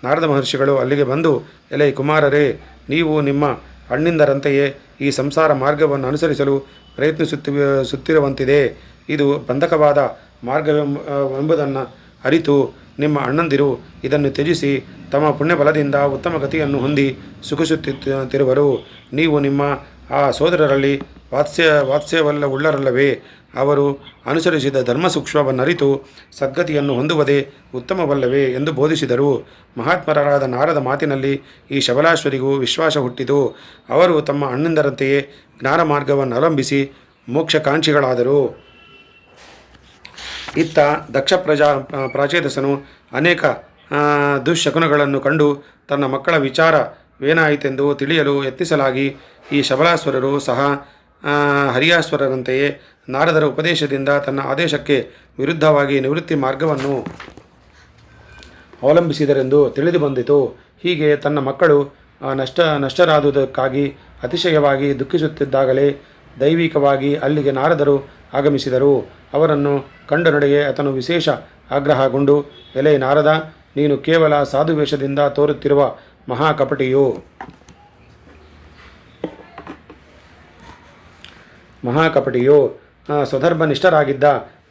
ನಾರದ ಮಹರ್ಷಿಗಳು ಅಲ್ಲಿಗೆ ಬಂದು, ಎಲೈ ಕುಮಾರರೇ, ನೀವು ನಿಮ್ಮ ಅಣ್ಣಿಂದರಂತೆಯೇ ಈ ಸಂಸಾರ ಮಾರ್ಗವನ್ನು ಅನುಸರಿಸಲು ಪ್ರಯತ್ನಿಸುತ್ತಿರುವಂತಿದೆ. ಇದು ಬಂಧಕವಾದ ಮಾರ್ಗವೆಂಬುದನ್ನು ಅರಿತು ನಿಮ್ಮ ಅಣ್ಣಂದಿರು ಇದನ್ನು ತ್ಯಜಿಸಿ ತಮ್ಮ ಪುಣ್ಯಬಲದಿಂದ ಉತ್ತಮ ಗತಿಯನ್ನು ಹೊಂದಿ ಸುಖಿಸುತ್ತಿರುವರು. ನೀವು ನಿಮ್ಮ ಆ ಸೋದರರಲ್ಲಿ ವಾತ್ಸಲ್ಯವುಳ್ಳರಲ್ಲವೇ? ಅವರು ಅನುಸರಿಸಿದ ಧರ್ಮ ಸೂಕ್ಷ್ಮವನ್ನರಿತು ಸದ್ಗತಿಯನ್ನು ಹೊಂದುವುದೇ ಉತ್ತಮವಲ್ಲವೇ ಎಂದು ಬೋಧಿಸಿದರು. ಮಹಾತ್ಮರಾದ ನಾರದ ಮಾತಿನಲ್ಲಿ ಈ ಶಬಲಾಶ್ವರಿಗೂ ವಿಶ್ವಾಸ ಹುಟ್ಟಿತು. ಅವರು ತಮ್ಮ ಅಣ್ಣಂದರಂತೆಯೇ ಜ್ಞಾನ ಮಾರ್ಗವನ್ನು ಅವಲಂಬಿಸಿ ಮೋಕ್ಷಕಾಂಕ್ಷಿಗಳಾದರು. ಇತ್ತ ದಕ್ಷ ಪ್ರಾಚೇತಸನು ಅನೇಕ ದುಶ್ಶಕುನಗಳನ್ನು ಕಂಡು ತನ್ನ ಮಕ್ಕಳ ವಿಚಾರವೇನಾಯಿತೆಂದು ತಿಳಿಯಲು ಯತ್ನಿಸಲಾಗಿ ಈ ಶಬಲಾಶ್ವರರು ಸಹ ಹರಿಯಾಶ್ವರರಂತೆಯೇ ನಾರದರ ಉಪದೇಶದಿಂದ ತನ್ನ ಆದೇಶಕ್ಕೆ ವಿರುದ್ಧವಾಗಿ ನಿವೃತ್ತಿ ಮಾರ್ಗವನ್ನು ಅವಲಂಬಿಸಿದರೆಂದು ತಿಳಿದು ಬಂದಿತು. ಹೀಗೆ ತನ್ನ ಮಕ್ಕಳು ನಷ್ಟರಾದುದಕ್ಕಾಗಿ ಅತಿಶಯವಾಗಿ ದುಃಖಿಸುತ್ತಿದ್ದಾಗಲೇ ದೈವಿಕವಾಗಿ ಅಲ್ಲಿಗೆ ನಾರದರು ಆಗಮಿಸಿದರು. ಅವರನ್ನು ಕಂಡ ನಡೆಗೆ ಆತನು ವಿಶೇಷ ಆಗ್ರಹಗೊಂಡು, ಎಲೆ ನಾರದ, ನೀನು ಕೇವಲ ಸಾಧುವೇಷದಿಂದ ತೋರುತ್ತಿರುವ ಮಹಾಕಪಟಿಯು ಸ್ವಧರ್ಮನಿಷ್ಠರಾಗಿದ್ದ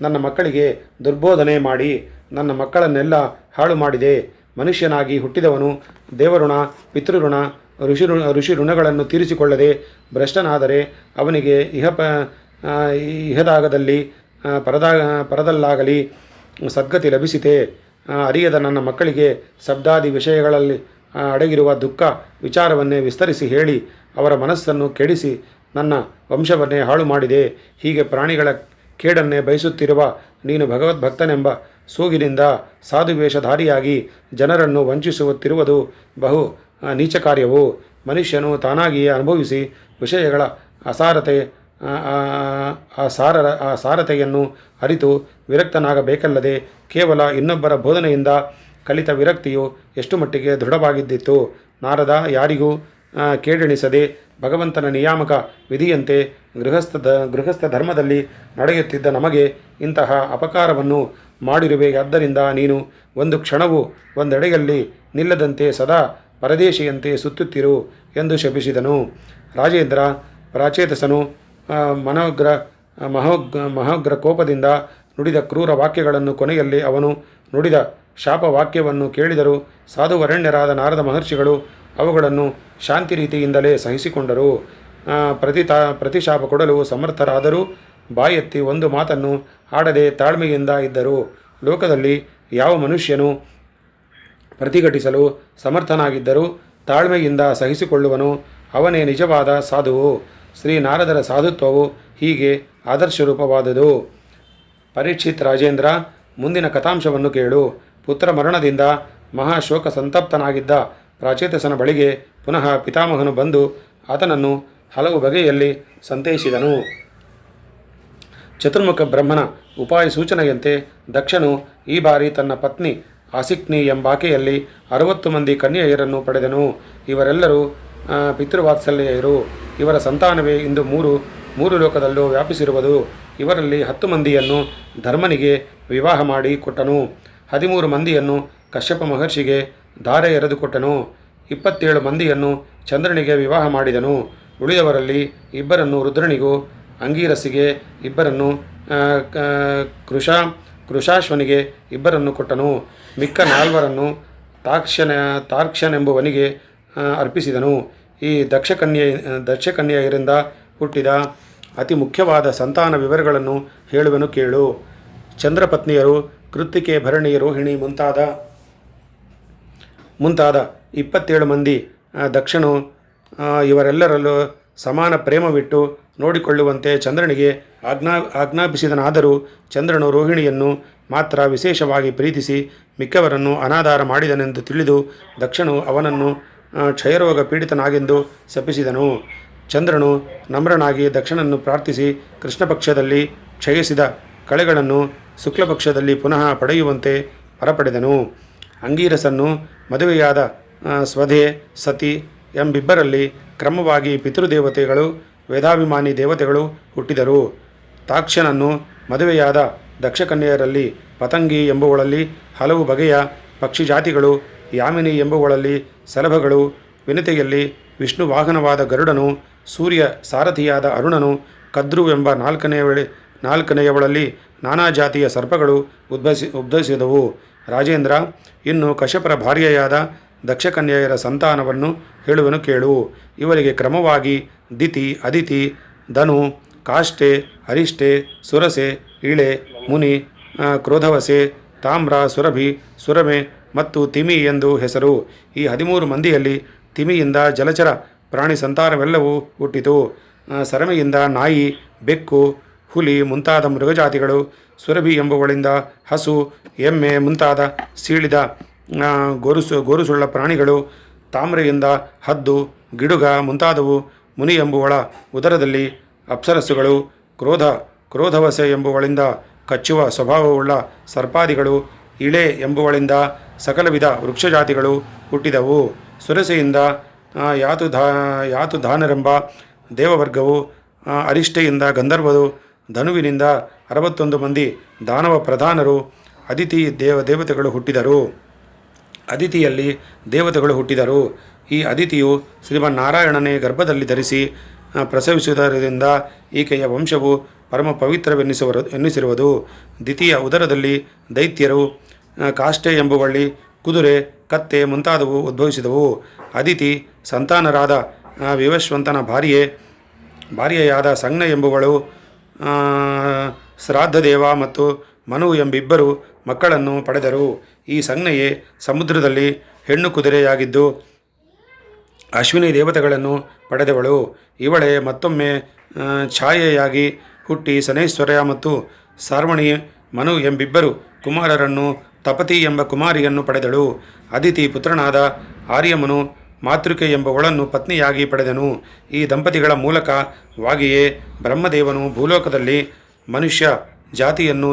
ನನ್ನ ಮಕ್ಕಳಿಗೆ ದುರ್ಬೋಧನೆ ಮಾಡಿ ನನ್ನ ಮಕ್ಕಳನ್ನೆಲ್ಲ ಹಾಳು ಮಾಡಿದೆ. ಮನುಷ್ಯನಾಗಿ ಹುಟ್ಟಿದವನು ದೇವಋಣ, ಪಿತೃಋಣ, ಋಷಿ ಋಣಗಳನ್ನು ತೀರಿಸಿಕೊಳ್ಳದೆ ಭ್ರಷ್ಟನಾದರೆ ಅವನಿಗೆ ಇಹದಾಗದಲ್ಲಿ ಪರದ ಪರದಲ್ಲಾಗಲಿ ಸದ್ಗತಿ ಲಭಿಸಿತೆ. ಅರಿಯದ ನನ್ನ ಮಕ್ಕಳಿಗೆ ಶಬ್ದಾದಿ ವಿಷಯಗಳಲ್ಲಿ ಅಡಗಿರುವ ದುಃಖ ವಿಚಾರವನ್ನೇ ವಿಸ್ತರಿಸಿ ಹೇಳಿ ಅವರ ಮನಸ್ಸನ್ನು ಕೆಡಿಸಿ ನನ್ನ ವಂಶವನ್ನೇ ಹಾಳು ಮಾಡಿದೆ. ಹೀಗೆ ಪ್ರಾಣಿಗಳ ಕೇಡನ್ನೇ ಬಯಸುತ್ತಿರುವ ನೀನು ಭಗವದ್ಭಕ್ತನೆಂಬ ಸೂಗಿನಿಂದ ಸಾಧುವೇಷಧಾರಿಯಾಗಿ ಜನರನ್ನು ವಂಚಿಸುತ್ತಿರುವುದು ಬಹು ನೀಚ ಕಾರ್ಯವು. ಮನುಷ್ಯನು ತಾನಾಗಿಯೇ ಅನುಭವಿಸಿ ವಿಷಯಗಳ ಅಸಾರತೆ ಸಾರತೆಯನ್ನು ಅರಿತು ವಿರಕ್ತನಾಗಬೇಕಲ್ಲದೆ ಕೇವಲ ಇನ್ನೊಬ್ಬರ ಬೋಧನೆಯಿಂದ ಕಲಿತ ವಿರಕ್ತಿಯು ಎಷ್ಟು ಮಟ್ಟಿಗೆ ದೃಢವಾಗಿದ್ದಿತ್ತು. ನಾರದ ಯಾರಿಗೂ ಕೇಡೆಣಿಸದೆ ಭಗವಂತನ ನಿಯಾಮಕ ವಿಧಿಯಂತೆ ಗೃಹಸ್ಥ ಧರ್ಮದಲ್ಲಿ ನಡೆಯುತ್ತಿದ್ದ ನಮಗೆ ಇಂತಹ ಅಪಕಾರವನ್ನು ಮಾಡಿರುವೆ. ಆದ್ದರಿಂದ ನೀನು ಒಂದು ಕ್ಷಣವೂ ಒಂದೆಡೆಯಲ್ಲಿ ನಿಲ್ಲದಂತೆ ಸದಾ ಪರದೇಶಿಯಂತೆ ಸುತ್ತುತ್ತಿರು ಎಂದು ಶಪಿಸಿದನು. ರಾಜೇಂದ್ರ ಪ್ರಾಚೇತಸನು ಮಹೋಗ್ರ ಕೋಪದಿಂದ ನುಡಿದ ಕ್ರೂರ ವಾಕ್ಯಗಳನ್ನು ಕೊನೆಯಲ್ಲಿ ಅವನು ನುಡಿದ ಶಾಪವಾಕ್ಯವನ್ನು ಕೇಳಿದರು. ಸಾಧುವರಣ್ಯರಾದ ನಾರದ ಮಹರ್ಷಿಗಳು ಅವುಗಳನ್ನು ಶಾಂತಿ ರೀತಿಯಿಂದಲೇ ಸಹಿಸಿಕೊಂಡರು. ಪ್ರತಿಶಾಪ ಕೊಡಲು ಸಮರ್ಥರಾದರೂ ಬಾಯೆತ್ತಿ ಒಂದು ಮಾತನ್ನು ಆಡದೆ ತಾಳ್ಮೆಯಿಂದ ಇದ್ದರು. ಲೋಕದಲ್ಲಿ ಯಾವ ಮನುಷ್ಯನು ಪ್ರತಿಘಟಿಸಲು ಸಮರ್ಥನಾಗಿದ್ದರೂ ತಾಳ್ಮೆಯಿಂದ ಸಹಿಸಿಕೊಳ್ಳುವನು, ಅವನೇ ನಿಜವಾದ ಸಾಧುವು. ಶ್ರೀ ನಾರದರ ಸಾಧುತ್ವವು ಹೀಗೆ ಆದರ್ಶರೂಪವಾದುದು. ಪರೀಕ್ಷಿತ್ ರಾಜೇಂದ್ರ, ಮುಂದಿನ ಕಥಾಂಶವನ್ನು ಕೇಳು. ಪುತ್ರ ಮರಣದಿಂದ ಮಹಾಶೋಕ ಸಂತಪ್ತನಾಗಿದ್ದ ಪ್ರಾಚೇತಸನ ಬಳಿಗೆ ಪುನಃ ಪಿತಾಮಹನು ಬಂದು ಆತನನ್ನು ಹಲವು ಬಗೆಯಲ್ಲಿ ಸಂತೈಸಿದನು. ಚತುರ್ಮುಖ ಬ್ರಹ್ಮನ ಉಪಾಯ ಸೂಚನೆಯಂತೆ ದಕ್ಷನು ಈ ಬಾರಿ ತನ್ನ ಪತ್ನಿ ಆಸಿಕ್ನಿ ಎಂಬಾಕೆಯಲ್ಲಿ 60 ಮಂದಿ ಕನ್ಯೆಯರನ್ನು ಪಡೆದನು. ಇವರೆಲ್ಲರೂ ಪಿತೃವಾತ್ಸಲ್ಯರು. ಇವರ ಸಂತಾನವೇ ಇಂದು ಮೂರು ಲೋಕದಲ್ಲೂ ವ್ಯಾಪಿಸಿರುವುದು. ಇವರಲ್ಲಿ 10 ಮಂದಿಯನ್ನು ಧರ್ಮನಿಗೆ ವಿವಾಹ ಮಾಡಿ ಕೊಟ್ಟನು. 13 ಮಂದಿಯನ್ನು ಕಶ್ಯಪ ಮಹರ್ಷಿಗೆ ಧಾರೆ ಎರೆದುಕೊಟ್ಟನು. 27 ಮಂದಿಯನ್ನು ಚಂದ್ರನಿಗೆ ವಿವಾಹ ಮಾಡಿದನು. ಉಳಿದವರಲ್ಲಿ 2 ರುದ್ರನಿಗೂ, ಅಂಗೀರಸಿಗೆ 2 ಕೃಶಾಶ್ವನಿಗೆ 2 ಕೊಟ್ಟನು. ಮಿಕ್ಕ 4 ತಾರ್ಕ್ಷನೆಂಬುವನಿಗೆ ಅರ್ಪಿಸಿದನು. ಈ ದಕ್ಷಕನ್ಯೆಯರಿಂದ ಹುಟ್ಟಿದ ಅತಿ ಮುಖ್ಯವಾದ ಸಂತಾನ ವಿವರಗಳನ್ನು ಹೇಳುವೆನು ಕೇಳು. ಚಂದ್ರಪತ್ನಿಯರು ಕೃತ್ತಿಕೆ, ಭರಣಿ, ರೋಹಿಣಿ ಮುಂತಾದ 27 ಮಂದಿ. ದಕ್ಷನು ಇವರೆಲ್ಲರಲ್ಲೂ ಸಮಾನ ಪ್ರೇಮವಿಟ್ಟು ನೋಡಿಕೊಳ್ಳುವಂತೆ ಚಂದ್ರನಿಗೆ ಆಜ್ಞಾಪಿಸಿದನಾದರೂ ಚಂದ್ರನು ರೋಹಿಣಿಯನ್ನು ಮಾತ್ರ ವಿಶೇಷವಾಗಿ ಪ್ರೀತಿಸಿ ಮಿಕ್ಕವರನ್ನು ಅನಾದಾರ ಮಾಡಿದನೆಂದು ತಿಳಿದು ದಕ್ಷನು ಅವನನ್ನು ಕ್ಷಯರೋಗ ಪೀಡಿತನಾಗೆಂದು ಶಪಿಸಿದನು. ಚಂದ್ರನು ನಮ್ರನಾಗಿ ದಕ್ಷನನ್ನು ಪ್ರಾರ್ಥಿಸಿ ಕೃಷ್ಣಪಕ್ಷದಲ್ಲಿ ಕ್ಷಯಿಸಿದ ಕಳೆಗಳನ್ನು ಶುಕ್ಲಪಕ್ಷದಲ್ಲಿ ಪುನಃ ಪಡೆಯುವಂತೆ ಹೊರಪಡೆದನು. ಅಂಗೀರಸನ್ನು ಮದುವೆಯಾದ ಸ್ವಧೆ, ಸತಿ ಎಂಬಿಬ್ಬರಲ್ಲಿ ಕ್ರಮವಾಗಿ ಪಿತೃದೇವತೆಗಳು, ವೇದಾಭಿಮಾನಿ ದೇವತೆಗಳು ಹುಟ್ಟಿದರು. ತಾಕ್ಷನನ್ನು ಮದುವೆಯಾದ ದಕ್ಷಕನ್ಯೆಯರಲ್ಲಿ ಪತಂಗಿ ಎಂಬುವಳಲ್ಲಿ ಹಲವು ಬಗೆಯ ಪಕ್ಷಿ ಜಾತಿಗಳು, ಯಾಮಿನಿ ಎಂಬುವಳಲ್ಲಿ ಸಲಭಗಳು, ವಿನತೆಯಲ್ಲಿ ವಿಷ್ಣು ವಾಹನವಾದ ಗರುಡನು, ಸೂರ್ಯ ಸಾರಥಿಯಾದ ಅರುಣನು, ಕದ್ರು ಎಂಬ ನಾಲ್ಕನೆಯವಳಲ್ಲಿ ನಾನಾ ಜಾತಿಯ ಸರ್ಪಗಳು ಉದ್ಭವಿಸಿದವು. ರಾಜೇಂದ್ರ, ಇನ್ನು ಕಶ್ಯಪರ ಭಾರ್ಯೆಯಾದ ದಕ್ಷಕನ್ಯೆಯರ ಸಂತಾನವನ್ನು ಹೇಳುವೆನು ಕೇಳು. ಇವರಿಗೆ ಕ್ರಮವಾಗಿ ದಿತಿ, ಅದಿತಿ, ಧನು, ಕಾಷ್ಟೆ, ಅರಿಷ್ಟೆ, ಸುರಸೆ, ಇಳೆ, ಮುನಿ, ಕ್ರೋಧವಸೆ, ತಾಮ್ರ, ಸುರಭಿ, ಸುರಮೆ ಮತ್ತು ತಿಮಿ ಎಂದು ಹೆಸರು. ಈ 13 ಮಂದಿಯಲ್ಲಿ ತಿಮಿಯಿಂದ ಜಲಚರ ಪ್ರಾಣಿ ಸಂತಾನವೆಲ್ಲವೂ ಹುಟ್ಟಿತು. ಸರಮೆಯಿಂದ ನಾಯಿ, ಬೆಕ್ಕು, ಹುಲಿ ಮುಂತಾದ ಮೃಗಜಾತಿಗಳು, ಸುರಭಿ ಎಂಬುವಳಿಂದ ಹಸು, ಎಮ್ಮೆ ಮುಂತಾದ ಸೀಳಿದ ಗೋರುಸುಳ್ಳ ಪ್ರಾಣಿಗಳು, ತಾಮ್ರೆಯಿಂದ ಹದ್ದು, ಗಿಡುಗ ಮುಂತಾದವು, ಮುನಿ ಎಂಬುವಳ ಉದರದಲ್ಲಿ ಅಪ್ಸರಸ್ಸುಗಳು, ಕ್ರೋಧವಸೆ ಎಂಬುವಳಿಂದ ಕಚ್ಚುವ ಸ್ವಭಾವವುಳ್ಳ ಸರ್ಪಾದಿಗಳು, ಇಳೆ ಎಂಬುವಳಿಂದ ಸಕಲವಿಧ ವೃಕ್ಷಜಾತಿಗಳು ಹುಟ್ಟಿದವು. ಸುರಸೆಯಿಂದ ಯಾತುಧಾನರೆಂಬ ದೇವವರ್ಗವು, ಅರಿಷ್ಟೆಯಿಂದ ಗಂಧರ್ವರು, ಧನುವಿನಿಂದ 61 ಮಂದಿ ದಾನವ ಪ್ರಧಾನರು, ಅದಿತಿ ದೇವತೆಗಳು ಹುಟ್ಟಿದರು. ಅದಿತಿಯಲ್ಲಿ ದೇವತೆಗಳು ಹುಟ್ಟಿದರು. ಈ ಅದಿತಿಯು ಶ್ರೀಮನ್ನಾರಾಯಣನೇ ಗರ್ಭದಲ್ಲಿ ಧರಿಸಿ ಪ್ರಸವಿಸುವುದರಿಂದ ಈಕೆಯ ವಂಶವು ಪರಮ ಪವಿತ್ರವೆನ್ನಿಸಿರುವುದು. ದಿತಿಯ ಉದರದಲ್ಲಿ ದೈತ್ಯರು, ಕಾಷ್ಟೆ ಎಂಬುವಳ್ಳಿ ಕುದುರೆ, ಕತ್ತೆ ಮುಂತಾದವು ಉದ್ಭವಿಸಿದವು. ಅದಿತಿ ಸಂತಾನರಾದ ವಿವಶ್ವಂತನ ಭಾರ್ಯೆಯಾದ ಸಂಜ್ಞ ಎಂಬುವಳು ಶ್ರಾದ್ದದೇವ ಮತ್ತು ಮನು ಎಂಬಿಬ್ಬರು ಮಕ್ಕಳನ್ನು ಪಡೆದರು. ಈ ಸಂಜ್ಞೆಯೇ ಸಮುದ್ರದಲ್ಲಿ ಹೆಣ್ಣು ಕುದುರೆಯಾಗಿದ್ದು ಅಶ್ವಿನಿ ದೇವತೆಗಳನ್ನು ಪಡೆದವಳು. ಇವಳೇ ಮತ್ತೊಮ್ಮೆ ಛಾಯೆಯಾಗಿ ಹುಟ್ಟಿ ಶನೈಶ್ವರ್ಯ ಮತ್ತು ಸಾರ್ವಣಿ ಮನು ಎಂಬಿಬ್ಬರು ಕುಮಾರರನ್ನು ತಪತಿ ಎಂಬ ಕುಮಾರಿಯನ್ನು ಪಡೆದಳು. ಅದಿತಿ ಪುತ್ರನಾದ ಆರ್ಯಮನು ಮಾತೃಕೆ ಎಂಬವಳನ್ನು ಪತ್ನಿಯಾಗಿ ಪಡೆದನು. ಈ ದಂಪತಿಗಳ ಮೂಲಕವಾಗಿಯೇ ಬ್ರಹ್ಮದೇವನು ಭೂಲೋಕದಲ್ಲಿ ಮನುಷ್ಯ ಜಾತಿಯನ್ನು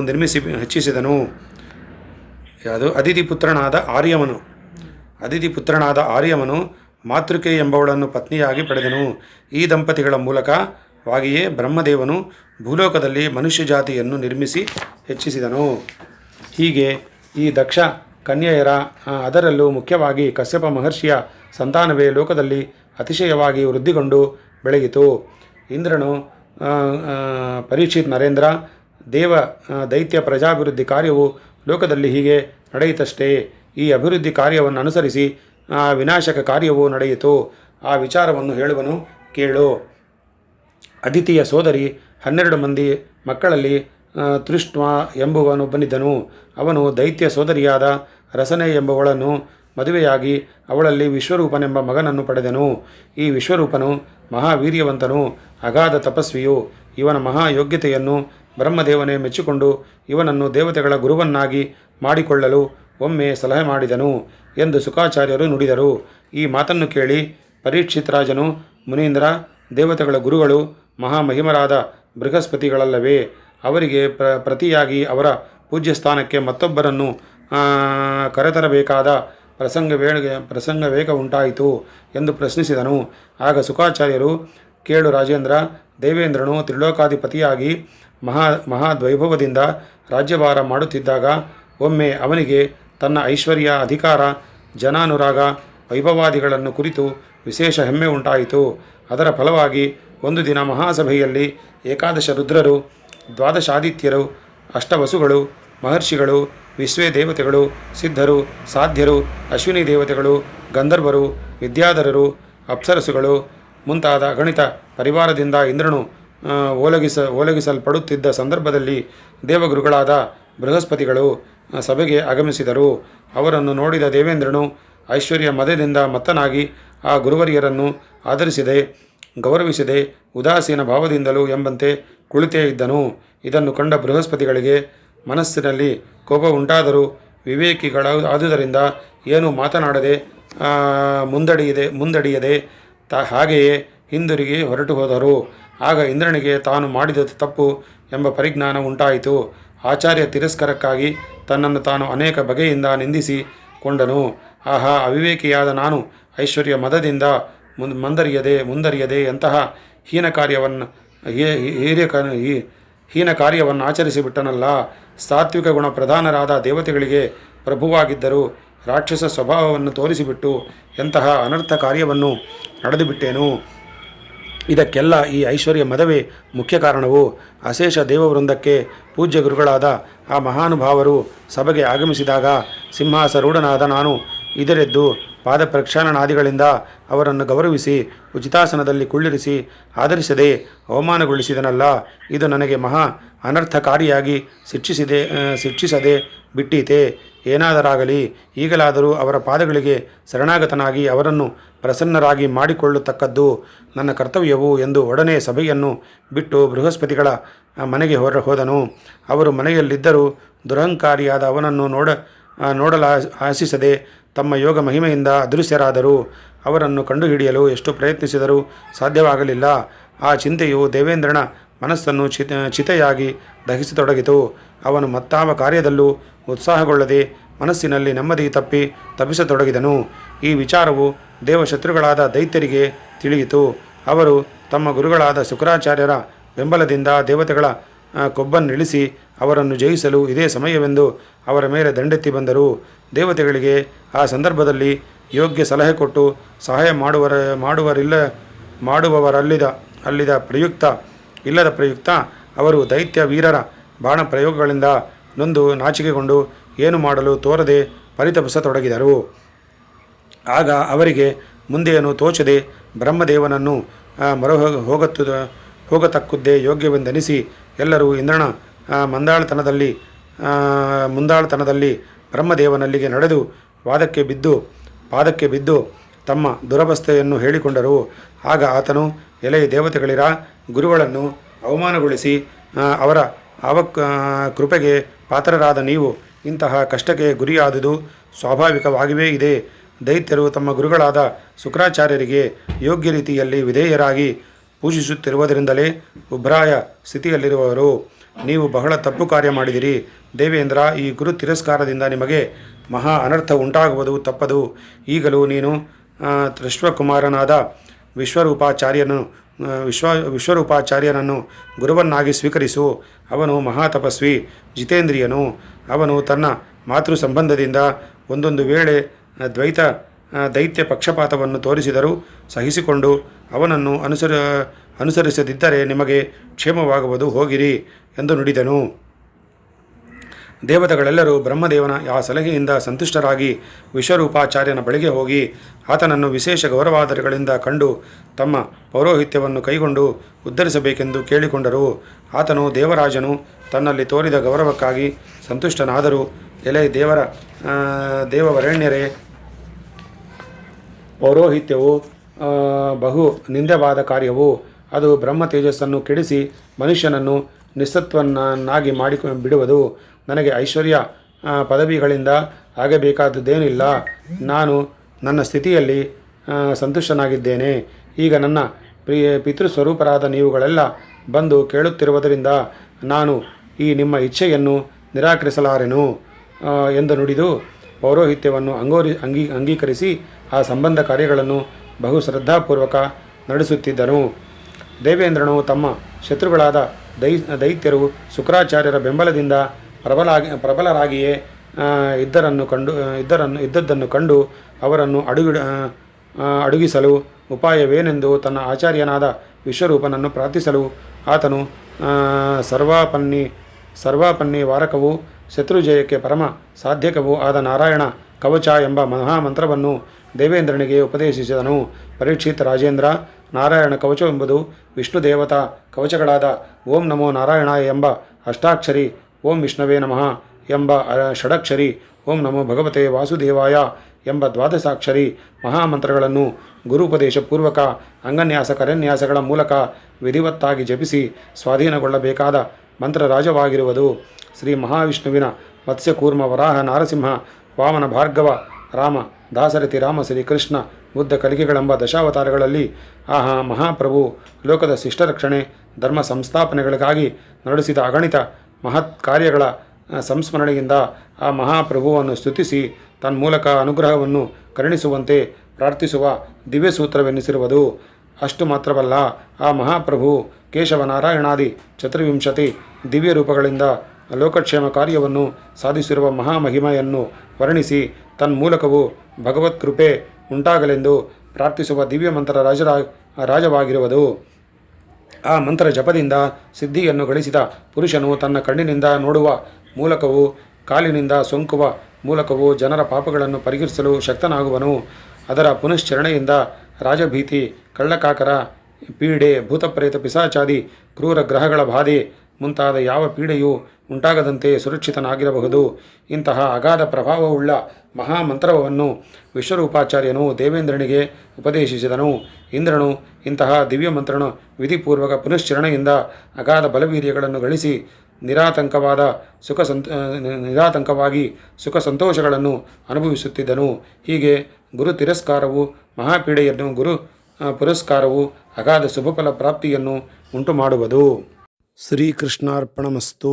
ಹೆಚ್ಚಿಸಿದನು. ಯಾವುದು? ಅದಿತಿ ಪುತ್ರನಾದ ಆರ್ಯಮನು ಮಾತೃಕೆ ಎಂಬವಳನ್ನು ಪತ್ನಿಯಾಗಿ ಪಡೆದನು. ಈ ದಂಪತಿಗಳ ಮೂಲಕವಾಗಿಯೇ ಬ್ರಹ್ಮದೇವನು ಭೂಲೋಕದಲ್ಲಿ ಮನುಷ್ಯ ಜಾತಿಯನ್ನು ಹೆಚ್ಚಿಸಿದನು. ಹೀಗೆ ಈ ದಕ್ಷ ಕನ್ಯೆಯರ ಅದರಲ್ಲೂ ಮುಖ್ಯವಾಗಿ ಕಶ್ಯಪ ಮಹರ್ಷಿಯ ಸಂತಾನವೇ ಲೋಕದಲ್ಲಿ ಅತಿಶಯವಾಗಿ ವೃದ್ಧಿಗೊಂಡು ಬೆಳೆಯಿತು. ಇಂದ್ರನು ಪರೀಕ್ಷಿತ್ ನರೇಂದ್ರ ದೈತ್ಯ ಪ್ರಜಾಭಿವೃದ್ಧಿ ಕಾರ್ಯವು ಲೋಕದಲ್ಲಿ ಹೀಗೆ ನಡೆಯಿತಷ್ಟೇ. ಈ ಅಭಿವೃದ್ಧಿ ಕಾರ್ಯವನ್ನು ಅನುಸರಿಸಿ ವಿನಾಶಕ ಕಾರ್ಯವೂ ನಡೆಯಿತು. ಆ ವಿಚಾರವನ್ನು ಹೇಳುವನು ಕೇಳು. ಅದಿತಿಯ ಸೋದರಿ 12 ಮಂದಿ ಮಕ್ಕಳಲ್ಲಿ ತೃಷ್ಟ್ವ ಎಂಬುವನೊಬ್ಬನಿದ್ದನು. ಅವನು ದೈತ್ಯ ಸೋದರಿಯಾದ ರಸನೆ ಎಂಬವಳನ್ನು ಮದುವೆಯಾಗಿ ಅವಳಲ್ಲಿ ವಿಶ್ವರೂಪನೆಂಬ ಮಗನನ್ನು ಪಡೆದನು. ಈ ವಿಶ್ವರೂಪನು ಮಹಾವೀರ್ಯವಂತನು, ಅಗಾಧ ತಪಸ್ವಿಯು. ಇವನ ಮಹಾಯೋಗ್ಯತೆಯನ್ನು ಬ್ರಹ್ಮದೇವನೇ ಮೆಚ್ಚಿಕೊಂಡು ಇವನನ್ನು ದೇವತೆಗಳ ಗುರುವನ್ನಾಗಿ ಮಾಡಿಕೊಳ್ಳಲು ಒಮ್ಮೆ ಸಲಹೆ ಮಾಡಿದನು ಎಂದು ಶುಕಾಚಾರ್ಯರು ನುಡಿದರು. ಈ ಮಾತನ್ನು ಕೇಳಿ ಪರೀಕ್ಷಿತ್ ರಾಜನು, ಮುನೀಂದ್ರ, ದೇವತೆಗಳ ಗುರುಗಳು ಮಹಾಮಹಿಮರಾದ ಬೃಹಸ್ಪತಿಗಳಲ್ಲವೇ, ಅವರಿಗೆ ಪ್ರತಿಯಾಗಿ ಅವರ ಪೂಜ್ಯ ಸ್ಥಾನಕ್ಕೆ ಮತ್ತೊಬ್ಬರನ್ನು ಕರೆತರಬೇಕಾದ ಪ್ರಸಂಗವೇಗ ಉಂಟಾಯಿತು ಎಂದು ಪ್ರಶ್ನಿಸಿದನು. ಆಗ ಶುಕಾಚಾರ್ಯರು, ಕೇಳು ರಾಜೇಂದ್ರ, ದೇವೇಂದ್ರನು ತ್ರಿಲೋಕಾಧಿಪತಿಯಾಗಿ ಮಹಾದ್ವೈಭವದಿಂದ ರಾಜ್ಯಭಾರ ಮಾಡುತ್ತಿದ್ದಾಗ ಒಮ್ಮೆ ಅವನಿಗೆ ತನ್ನ ಐಶ್ವರ್ಯ, ಅಧಿಕಾರ, ಜನಾನುರಾಗ, ವೈಭವಾದಿಗಳನ್ನು ಕುರಿತು ವಿಶೇಷ ಹೆಮ್ಮೆ ಉಂಟಾಯಿತು. ಅದರ ಫಲವಾಗಿ ಒಂದು ದಿನ ಮಹಾಸಭೆಯಲ್ಲಿ 11 ರುದ್ರರು, 12 ಆದಿತ್ಯರು, 8 ವಸುಗಳು, ಮಹರ್ಷಿಗಳು, ವಿಶ್ವೇ ದೇವತೆಗಳು, ಸಿದ್ಧರು, ಸಾಧ್ಯರು, ಅಶ್ವಿನಿ ದೇವತೆಗಳು, ಗಂಧರ್ವರು, ವಿದ್ಯಾಧರರು, ಅಪ್ಸರಸುಗಳು ಮುಂತಾದ ಗಣಿತ ಪರಿವಾರದಿಂದ ಇಂದ್ರನು ಓಲಗಿಸಲ್ಪಡುತ್ತಿದ್ದ ಸಂದರ್ಭದಲ್ಲಿ ದೇವಗುರುಗಳಾದ ಬೃಹಸ್ಪತಿಗಳು ಸಭೆಗೆ ಆಗಮಿಸಿದರು. ಅವರನ್ನು ನೋಡಿದ ದೇವೇಂದ್ರನು ಐಶ್ವರ್ಯ ಮದದಿಂದ ಮತ್ತನಾಗಿ ಆ ಗುರುವರಿಯರನ್ನು ಆದರಿಸಿದೆ, ಗೌರವಿಸಿದೆ, ಉದಾಸೀನ ಭಾವದಿಂದಲೂ ಎಂಬಂತೆ ಕುಳಿತೇ ಇದ್ದನು. ಇದನ್ನು ಕಂಡ ಬೃಹಸ್ಪತಿಗಳಿಗೆ ಮನಸ್ಸಿನಲ್ಲಿ ಕೋಪ ಉಂಟಾದರೂ ವಿವೇಕಿಗಳಾದುದರಿಂದ ಏನೂ ಮಾತನಾಡದೆ ಮುಂದಡಿಯದೆ ಹಾಗೆಯೇ ಹಿಂದಿರುಗಿ ಹೊರಟು ಹೋದರು. ಆಗ ಇಂದ್ರನಿಗೆ ತಾನು ಮಾಡಿದ ತಪ್ಪು ಎಂಬ ಪರಿಜ್ಞಾನ ಉಂಟಾಯಿತು. ಆಚಾರ್ಯ ತಿರಸ್ಕಾರಕ್ಕಾಗಿ ತನ್ನನ್ನು ತಾನು ಅನೇಕ ಬಗೆಯಿಂದ ನಿಂದಿಸಿಕೊಂಡನು. ಆಹಾ, ಅವಿವೇಕಿಯಾದ ನಾನು ಐಶ್ವರ್ಯ ಮದದಿಂದ ಮುಂದರಿಯದೆ ಎಂತಹ ಹೀನ ಕಾರ್ಯವನ್ನು ಆಚರಿಸಿಬಿಟ್ಟನಲ್ಲ. ಸಾತ್ವಿಕ ಗುಣ ಪ್ರಧಾನರಾದ ದೇವತೆಗಳಿಗೆ ಪ್ರಭುವಾಗಿದ್ದರೂ ರಾಕ್ಷಸ ಸ್ವಭಾವವನ್ನು ತೋರಿಸಿಬಿಟ್ಟು ಎಂತಹ ಅನರ್ಥ ಕಾರ್ಯವನ್ನು ನಡೆದುಬಿಟ್ಟೇನು. ಇದಕ್ಕೆಲ್ಲ ಈ ಐಶ್ವರ್ಯ ಮದವೇ ಮುಖ್ಯ ಕಾರಣವು. ಅಶೇಷ ದೇವವೃಂದಕ್ಕೆ ಪೂಜ್ಯ ಗುರುಗಳಾದ ಆ ಮಹಾನುಭಾವರು ಸಭೆಗೆ ಆಗಮಿಸಿದಾಗ ಸಿಂಹಾಸರೂಢನಾದ ನಾನು ಇದರೆದ್ದು ಪಾದ ಪ್ರಕ್ಷಾಳನಾದಿಗಳಿಂದ ಅವರನ್ನು ಗೌರವಿಸಿ ಉಚಿತಾಸನದಲ್ಲಿ ಕುಳ್ಳಿರಿಸಿ ಆದರಿಸದೆ ಅವಮಾನಗೊಳಿಸಿದನಲ್ಲ. ಇದು ನನಗೆ ಮಹಾ ಅನರ್ಥಕಾರಿಯಾಗಿ ಶಿಕ್ಷಿಸದೆ ಬಿಟ್ಟೀತೆ. ಏನಾದರಾಗಲಿ, ಈಗಲಾದರೂ ಅವರ ಪಾದಗಳಿಗೆ ಶರಣಾಗತನಾಗಿ ಅವರನ್ನು ಪ್ರಸನ್ನರಾಗಿ ಮಾಡಿಕೊಳ್ಳತಕ್ಕದ್ದು ನನ್ನ ಕರ್ತವ್ಯವು ಎಂದು ಒಡನೆ ಸಭೆಯನ್ನು ಬಿಟ್ಟು ಬೃಹಸ್ಪತಿಗಳ ಮನೆಗೆ ಹೋದನು. ಅವರು ಮನೆಯಲ್ಲಿದ್ದರೂ ದುರಹಂಕಾರಿಯಾದ ಅವನನ್ನು ನೋಡಲು ಆಶಿಸದೆ ತಮ್ಮ ಯೋಗ ಮಹಿಮೆಯಿಂದ ಅದೃಶ್ಯರಾದರು. ಅವರನ್ನು ಕಂಡುಹಿಡಿಯಲು ಎಷ್ಟು ಪ್ರಯತ್ನಿಸಿದರೂ ಸಾಧ್ಯವಾಗಲಿಲ್ಲ. ಆ ಚಿಂತೆಯು ದೇವೇಂದ್ರನ ಮನಸ್ಸನ್ನು ಚಿತೆಯಾಗಿ ದಹಿಸತೊಡಗಿತು. ಅವನು ಮತ್ತಾವ ಕಾರ್ಯದಲ್ಲೂ ಉತ್ಸಾಹಗೊಳ್ಳದೆ ಮನಸ್ಸಿನಲ್ಲಿ ನೆಮ್ಮದಿ ತಪ್ಪಿಸತೊಡಗಿದನು. ಈ ವಿಚಾರವು ದೇವಶತ್ರುಗಳಾದ ದೈತ್ಯರಿಗೆ ತಿಳಿಯಿತು. ಅವರು ತಮ್ಮ ಗುರುಗಳಾದ ಶುಕ್ರಾಚಾರ್ಯರ ಬೆಂಬಲದಿಂದ ದೇವತೆಗಳ ಕೊಬ್ಬನ್ನಿಳಿಸಿ ಅವರನ್ನು ಜಯಿಸಲು ಇದೇ ಸಮಯವೆಂದು ಅವರ ಮೇಲೆ ದಂಡೆತ್ತಿ ಬಂದರು. ದೇವತೆಗಳಿಗೆ ಆ ಸಂದರ್ಭದಲ್ಲಿ ಯೋಗ್ಯ ಸಲಹೆ ಕೊಟ್ಟು ಸಹಾಯ ಇಲ್ಲದ ಪ್ರಯುಕ್ತ ಅವರು ದೈತ್ಯ ವೀರರ ಬಾಣ ಪ್ರಯೋಗಗಳಿಂದ ನೊಂದು ನಾಚಿಕೆಗೊಂಡು ಏನು ಮಾಡಲು ತೋರದೆ ಪರಿತಪಿಸತೊಡಗಿದರು. ಆಗ ಅವರಿಗೆ ಮುಂದೇನು ತೋಚದೆ ಬ್ರಹ್ಮದೇವನನ್ನು ಹೋಗತಕ್ಕದ್ದೇ ಯೋಗ್ಯವೆಂದೆನಿಸಿ ಎಲ್ಲರೂ ಇಂದ್ರನ ಮಂದಾಳತನದಲ್ಲಿ ಮುಂದಾಳತನದಲ್ಲಿ ಬ್ರಹ್ಮದೇವನಲ್ಲಿಗೆ ನಡೆದು ಪಾದಕ್ಕೆ ಬಿದ್ದು ತಮ್ಮ ದುರವಸ್ಥೆಯನ್ನು ಹೇಳಿಕೊಂಡರು. ಆಗ ಆತನು, ಎಲೆ ದೇವತೆಗಳಿರ, ಗುರುಗಳನ್ನು ಅವಮಾನಗೊಳಿಸಿ ಅವರ ಕೃಪೆಗೆ ಪಾತ್ರರಾದ ನೀವು ಇಂತಹ ಕಷ್ಟಕ್ಕೆ ಗುರಿಯಾದುದು ಸ್ವಾಭಾವಿಕವಾಗಿಯೇ ಇದೆ. ದೈತ್ಯರು ತಮ್ಮ ಗುರುಗಳಾದ ಶುಕ್ರಾಚಾರ್ಯರಿಗೆ ಯೋಗ್ಯ ರೀತಿಯಲ್ಲಿ ವಿಧೇಯರಾಗಿ ಪೂಜಿಸುತ್ತಿರುವುದರಿಂದಲೇ ಉಭ್ರಾಯ ಸ್ಥಿತಿಯಲ್ಲಿರುವವರು. ನೀವು ಬಹಳ ತಪ್ಪು ಕಾರ್ಯ ಮಾಡಿದಿರಿ ದೇವೇಂದ್ರ. ಈ ಗುರು ತಿರಸ್ಕಾರದಿಂದ ನಿಮಗೆ ಮಹಾ ಅನರ್ಥ ಉಂಟಾಗುವುದು ತಪ್ಪದು. ಈಗಲೂ ನೀನು ತ್ರಿಶ್ವಕುಮಾರನಾದ ವಿಶ್ವರೂಪಾಚಾರ್ಯನನ್ನು ಗುರುವನ್ನಾಗಿ ಸ್ವೀಕರಿಸು. ಅವನು ಮಹಾತಪಸ್ವಿ, ಜಿತೇಂದ್ರಿಯನು. ಅವನು ತನ್ನ ಮಾತೃ ಸಂಬಂಧದಿಂದ ಒಂದೊಂದು ವೇಳೆ ದೈತ್ಯ ಪಕ್ಷಪಾತವನ್ನು ತೋರಿಸಿದರೂ ಸಹಿಸಿಕೊಂಡು ಅವನನ್ನು ಅನುಸರಿಸದಿದ್ದರೆ ನಿಮಗೆ ಕ್ಷೇಮವಾಗುವುದು, ಹೋಗಿರಿ ಎಂದು ನುಡಿದನು. ದೇವತೆಗಳೆಲ್ಲರೂ ಬ್ರಹ್ಮದೇವನ ಆ ಸಲಹೆಯಿಂದ ಸಂತುಷ್ಟರಾಗಿ ವಿಶ್ವರೂಪಾಚಾರ್ಯನ ಬಳಿಗೆ ಹೋಗಿ ಆತನನ್ನು ವಿಶೇಷ ಗೌರವಾದರಗಳಿಂದ ಕಂಡು ತಮ್ಮ ಪೌರೋಹಿತ್ಯವನ್ನು ಕೈಗೊಂಡು ಉದ್ಧರಿಸಬೇಕೆಂದು ಕೇಳಿಕೊಂಡರು. ಆತನು ದೇವರಾಜನು ತನ್ನಲ್ಲಿ ತೋರಿದ ಗೌರವಕ್ಕಾಗಿ ಸಂತುಷ್ಟನಾದರೂ, ಎಲೆ ದೇವವರೆಣ್ಯರೇ, ಪೌರೋಹಿತ್ಯವು ಬಹು ನಿಂದವಾದ ಕಾರ್ಯವು. ಅದು ಬ್ರಹ್ಮ ತೇಜಸ್ಸನ್ನು ಕೆಡಿಸಿ ಮನುಷ್ಯನನ್ನು ನಿಸ್ಸತ್ವನ್ನಾಗಿ ಬಿಡುವುದು. ನನಗೆ ಐಶ್ವರ್ಯ ಪದವಿಗಳಿಂದ ಆಗಬೇಕಾದದ್ದೇನಿಲ್ಲ. ನಾನು ನನ್ನ ಸ್ಥಿತಿಯಲ್ಲಿ ಸಂತುಷ್ಟನಾಗಿದ್ದೇನೆ. ಈಗ ನನ್ನ ಪಿತೃಸ್ವರೂಪರಾದ ನೀವುಗಳೆಲ್ಲ ಬಂದು ಕೇಳುತ್ತಿರುವುದರಿಂದ ನಾನು ಈ ನಿಮ್ಮ ಇಚ್ಛೆಯನ್ನು ನಿರಾಕರಿಸಲಾರೆನು ಎಂದು ನುಡಿದು ಪೌರೋಹಿತ್ಯವನ್ನು ಅಂಗೀಕರಿಸಿ ಆ ಸಂಬಂಧ ಕಾರ್ಯಗಳನ್ನು ಬಹು ಶ್ರದ್ಧಾಪೂರ್ವಕ ನಡೆಸುತ್ತಿದ್ದನು. ದೇವೇಂದ್ರನು ತಮ್ಮ ಶತ್ರುಗಳಾದ ದೈತ್ಯರು ಶುಕ್ರಾಚಾರ್ಯರ ಬೆಂಬಲದಿಂದ ಪ್ರಬಲರಾಗಿಯೇ ಇದ್ದದ್ದನ್ನು ಕಂಡು ಅವರನ್ನು ಅಡುಗಿಸಲು ಉಪಾಯವೇನೆಂದು ತನ್ನ ಆಚಾರ್ಯನಾದ ವಿಶ್ವರೂಪನನ್ನು ಪ್ರಾರ್ಥಿಸಲು ಆತನು ಸರ್ವಾಪನ್ನಿ ವಾರಕವೂ ಶತ್ರುಜಯಕ್ಕೆ ಪರಮ ಸಾಧ್ಯಕವೂ ಆದ ನಾರಾಯಣ ಕವಚ ಎಂಬ ಮಹಾಮಂತ್ರವನ್ನು ದೇವೇಂದ್ರನಿಗೆ ಉಪದೇಶಿಸಿದನು. ಪರೀಕ್ಷಿತ್ ರಾಜೇಂದ್ರ, ನಾರಾಯಣ ಕವಚವೆಂಬುದು ವಿಷ್ಣು ದೇವತಾ ಕವಚಗಳಾದ ಓಂ ನಮೋ ನಾರಾಯಣಾಯ ಎಂಬ ಅಷ್ಟಾಕ್ಷರಿ, ಓಂ ವಿಷ್ಣವೇ ನಮಃ ಎಂಬ ಷಡಕ್ಷರಿ, ಓಂ ನಮೋ ಭಗವತೆ ವಾಸುದೇವಾಯ ಎಂಬ ದ್ವಾದಶಾಕ್ಷರಿ ಮಹಾಮಂತ್ರಗಳನ್ನು ಗುರುಪದೇಶಪೂರ್ವಕ ಅಂಗನ್ಯಾಸ ಕರನ್ಯಾಸಗಳ ಮೂಲಕ ವಿಧಿವತ್ತಾಗಿ ಜಪಿಸಿ ಸ್ವಾಧೀನಗೊಳ್ಳಬೇಕಾದ ಮಂತ್ರರಾಜವಾಗಿರುವುದು. ಶ್ರೀ ಮಹಾವಿಷ್ಣುವಿನ ಮತ್ಸ್ಯಕೂರ್ಮ ವರಾಹ ನಾರಸಿಂಹ ವಾಮನ ಭಾರ್ಗವ ರಾಮ ದಾಸರಥಿ ರಾಮ ಶ್ರೀಕೃಷ್ಣ ಬುದ್ಧ ಕಲಿಕೆಗಳೆಂಬ ದಶಾವತಾರಗಳಲ್ಲಿ ಮಹಾಪ್ರಭು ಲೋಕದ ಶಿಷ್ಟರಕ್ಷಣೆ ಧರ್ಮ ಸಂಸ್ಥಾಪನೆಗಳಿಗಾಗಿ ನಡೆಸಿದ ಅಗಣಿತ ಮಹತ್ ಕಾರ್ಯಗಳ ಸಂಸ್ಮರಣೆಯಿಂದ ಆ ಮಹಾಪ್ರಭುವನ್ನು ಸ್ತುತಿಸಿ ತನ್ಮೂಲಕ ಅನುಗ್ರಹವನ್ನು ಕರುಣಿಸುವಂತೆ ಪ್ರಾರ್ಥಿಸುವ ದಿವ್ಯಸೂತ್ರವೆನ್ನಿಸಿರುವುದು. ಅಷ್ಟು ಮಾತ್ರವಲ್ಲ, ಆ ಮಹಾಪ್ರಭು ಕೇಶವನಾರಾಯಣಾದಿ ಚತುರ್ವಿಂಶತಿ ದಿವ್ಯ ರೂಪಗಳಿಂದ ಲೋಕಕ್ಷೇಮ ಕಾರ್ಯವನ್ನು ಸಾಧಿಸಿರುವ ಮಹಾಮಹಿಮೆಯನ್ನು ವರ್ಣಿಸಿ ತನ್ಮೂಲಕವು ಭಗವತ್ಕೃಪೆ ಉಂಟಾಗಲೆಂದು ಪ್ರಾರ್ಥಿಸುವ ದಿವ್ಯ ಮಂತ್ರ ರಾಜವಾಗಿರುವುದು. ಆ ಮಂತ್ರ ಜಪದಿಂದ ಸಿದ್ಧಿಯನ್ನು ಗಳಿಸಿದ ಪುರುಷನು ತನ್ನ ಕಣ್ಣಿನಿಂದ ನೋಡುವ ಮೂಲಕವೂ ಕಾಲಿನಿಂದ ಸೋಂಕುವ ಮೂಲಕವೂ ಜನರ ಪಾಪಗಳನ್ನು ಪರಿಹರಿಸಲು ಶಕ್ತನಾಗುವನು. ಅದರ ಪುನಶ್ಚರಣೆಯಿಂದ ರಾಜಭೀತಿ, ಕಳ್ಳಕಾಕರ ಪೀಡೆ, ಭೂತಪ್ರೇತ ಪಿಶಾಚಾದಿ ಕ್ರೂರ ಗ್ರಹಗಳ ಬಾಧೆ ಮುಂತಾದ ಯಾವ ಪೀಡೆಯೂ ಉಂಟಾಗದಂತೆ ಸುರಕ್ಷಿತನಾಗಿರಬಹುದು. ಇಂತಹ ಅಗಾಧ ಪ್ರಭಾವವುಳ್ಳ ಮಹಾಮಂತ್ರವನ್ನು ವಿಶ್ವರೂಪಾಚಾರ್ಯನು ದೇವೇಂದ್ರನಿಗೆ ಉಪದೇಶಿಸಿದನು. ಇಂದ್ರನು ಇಂತಹ ದಿವ್ಯ ಮಂತ್ರನ ವಿಧಿಪೂರ್ವಕ ಪುನಶ್ಚರಣೆಯಿಂದ ಅಗಾಧ ಬಲವೀರ್ಯಗಳನ್ನು ಗಳಿಸಿ ನಿರಾತಂಕವಾಗಿ ಸುಖ ಸಂತೋಷಗಳನ್ನು ಅನುಭವಿಸುತ್ತಿದ್ದನು. ಹೀಗೆ ಗುರು ತಿರಸ್ಕಾರವು ಮಹಾಪೀಡೆಯನ್ನು, ಗುರು ಪುರಸ್ಕಾರವು ಅಗಾಧ ಶುಭಫಲ ಪ್ರಾಪ್ತಿಯನ್ನು ಉಂಟು ಮಾಡುವುದು. ಶ್ರೀಕೃಷ್ಣಾರ್ಪಣಮಸ್ತು.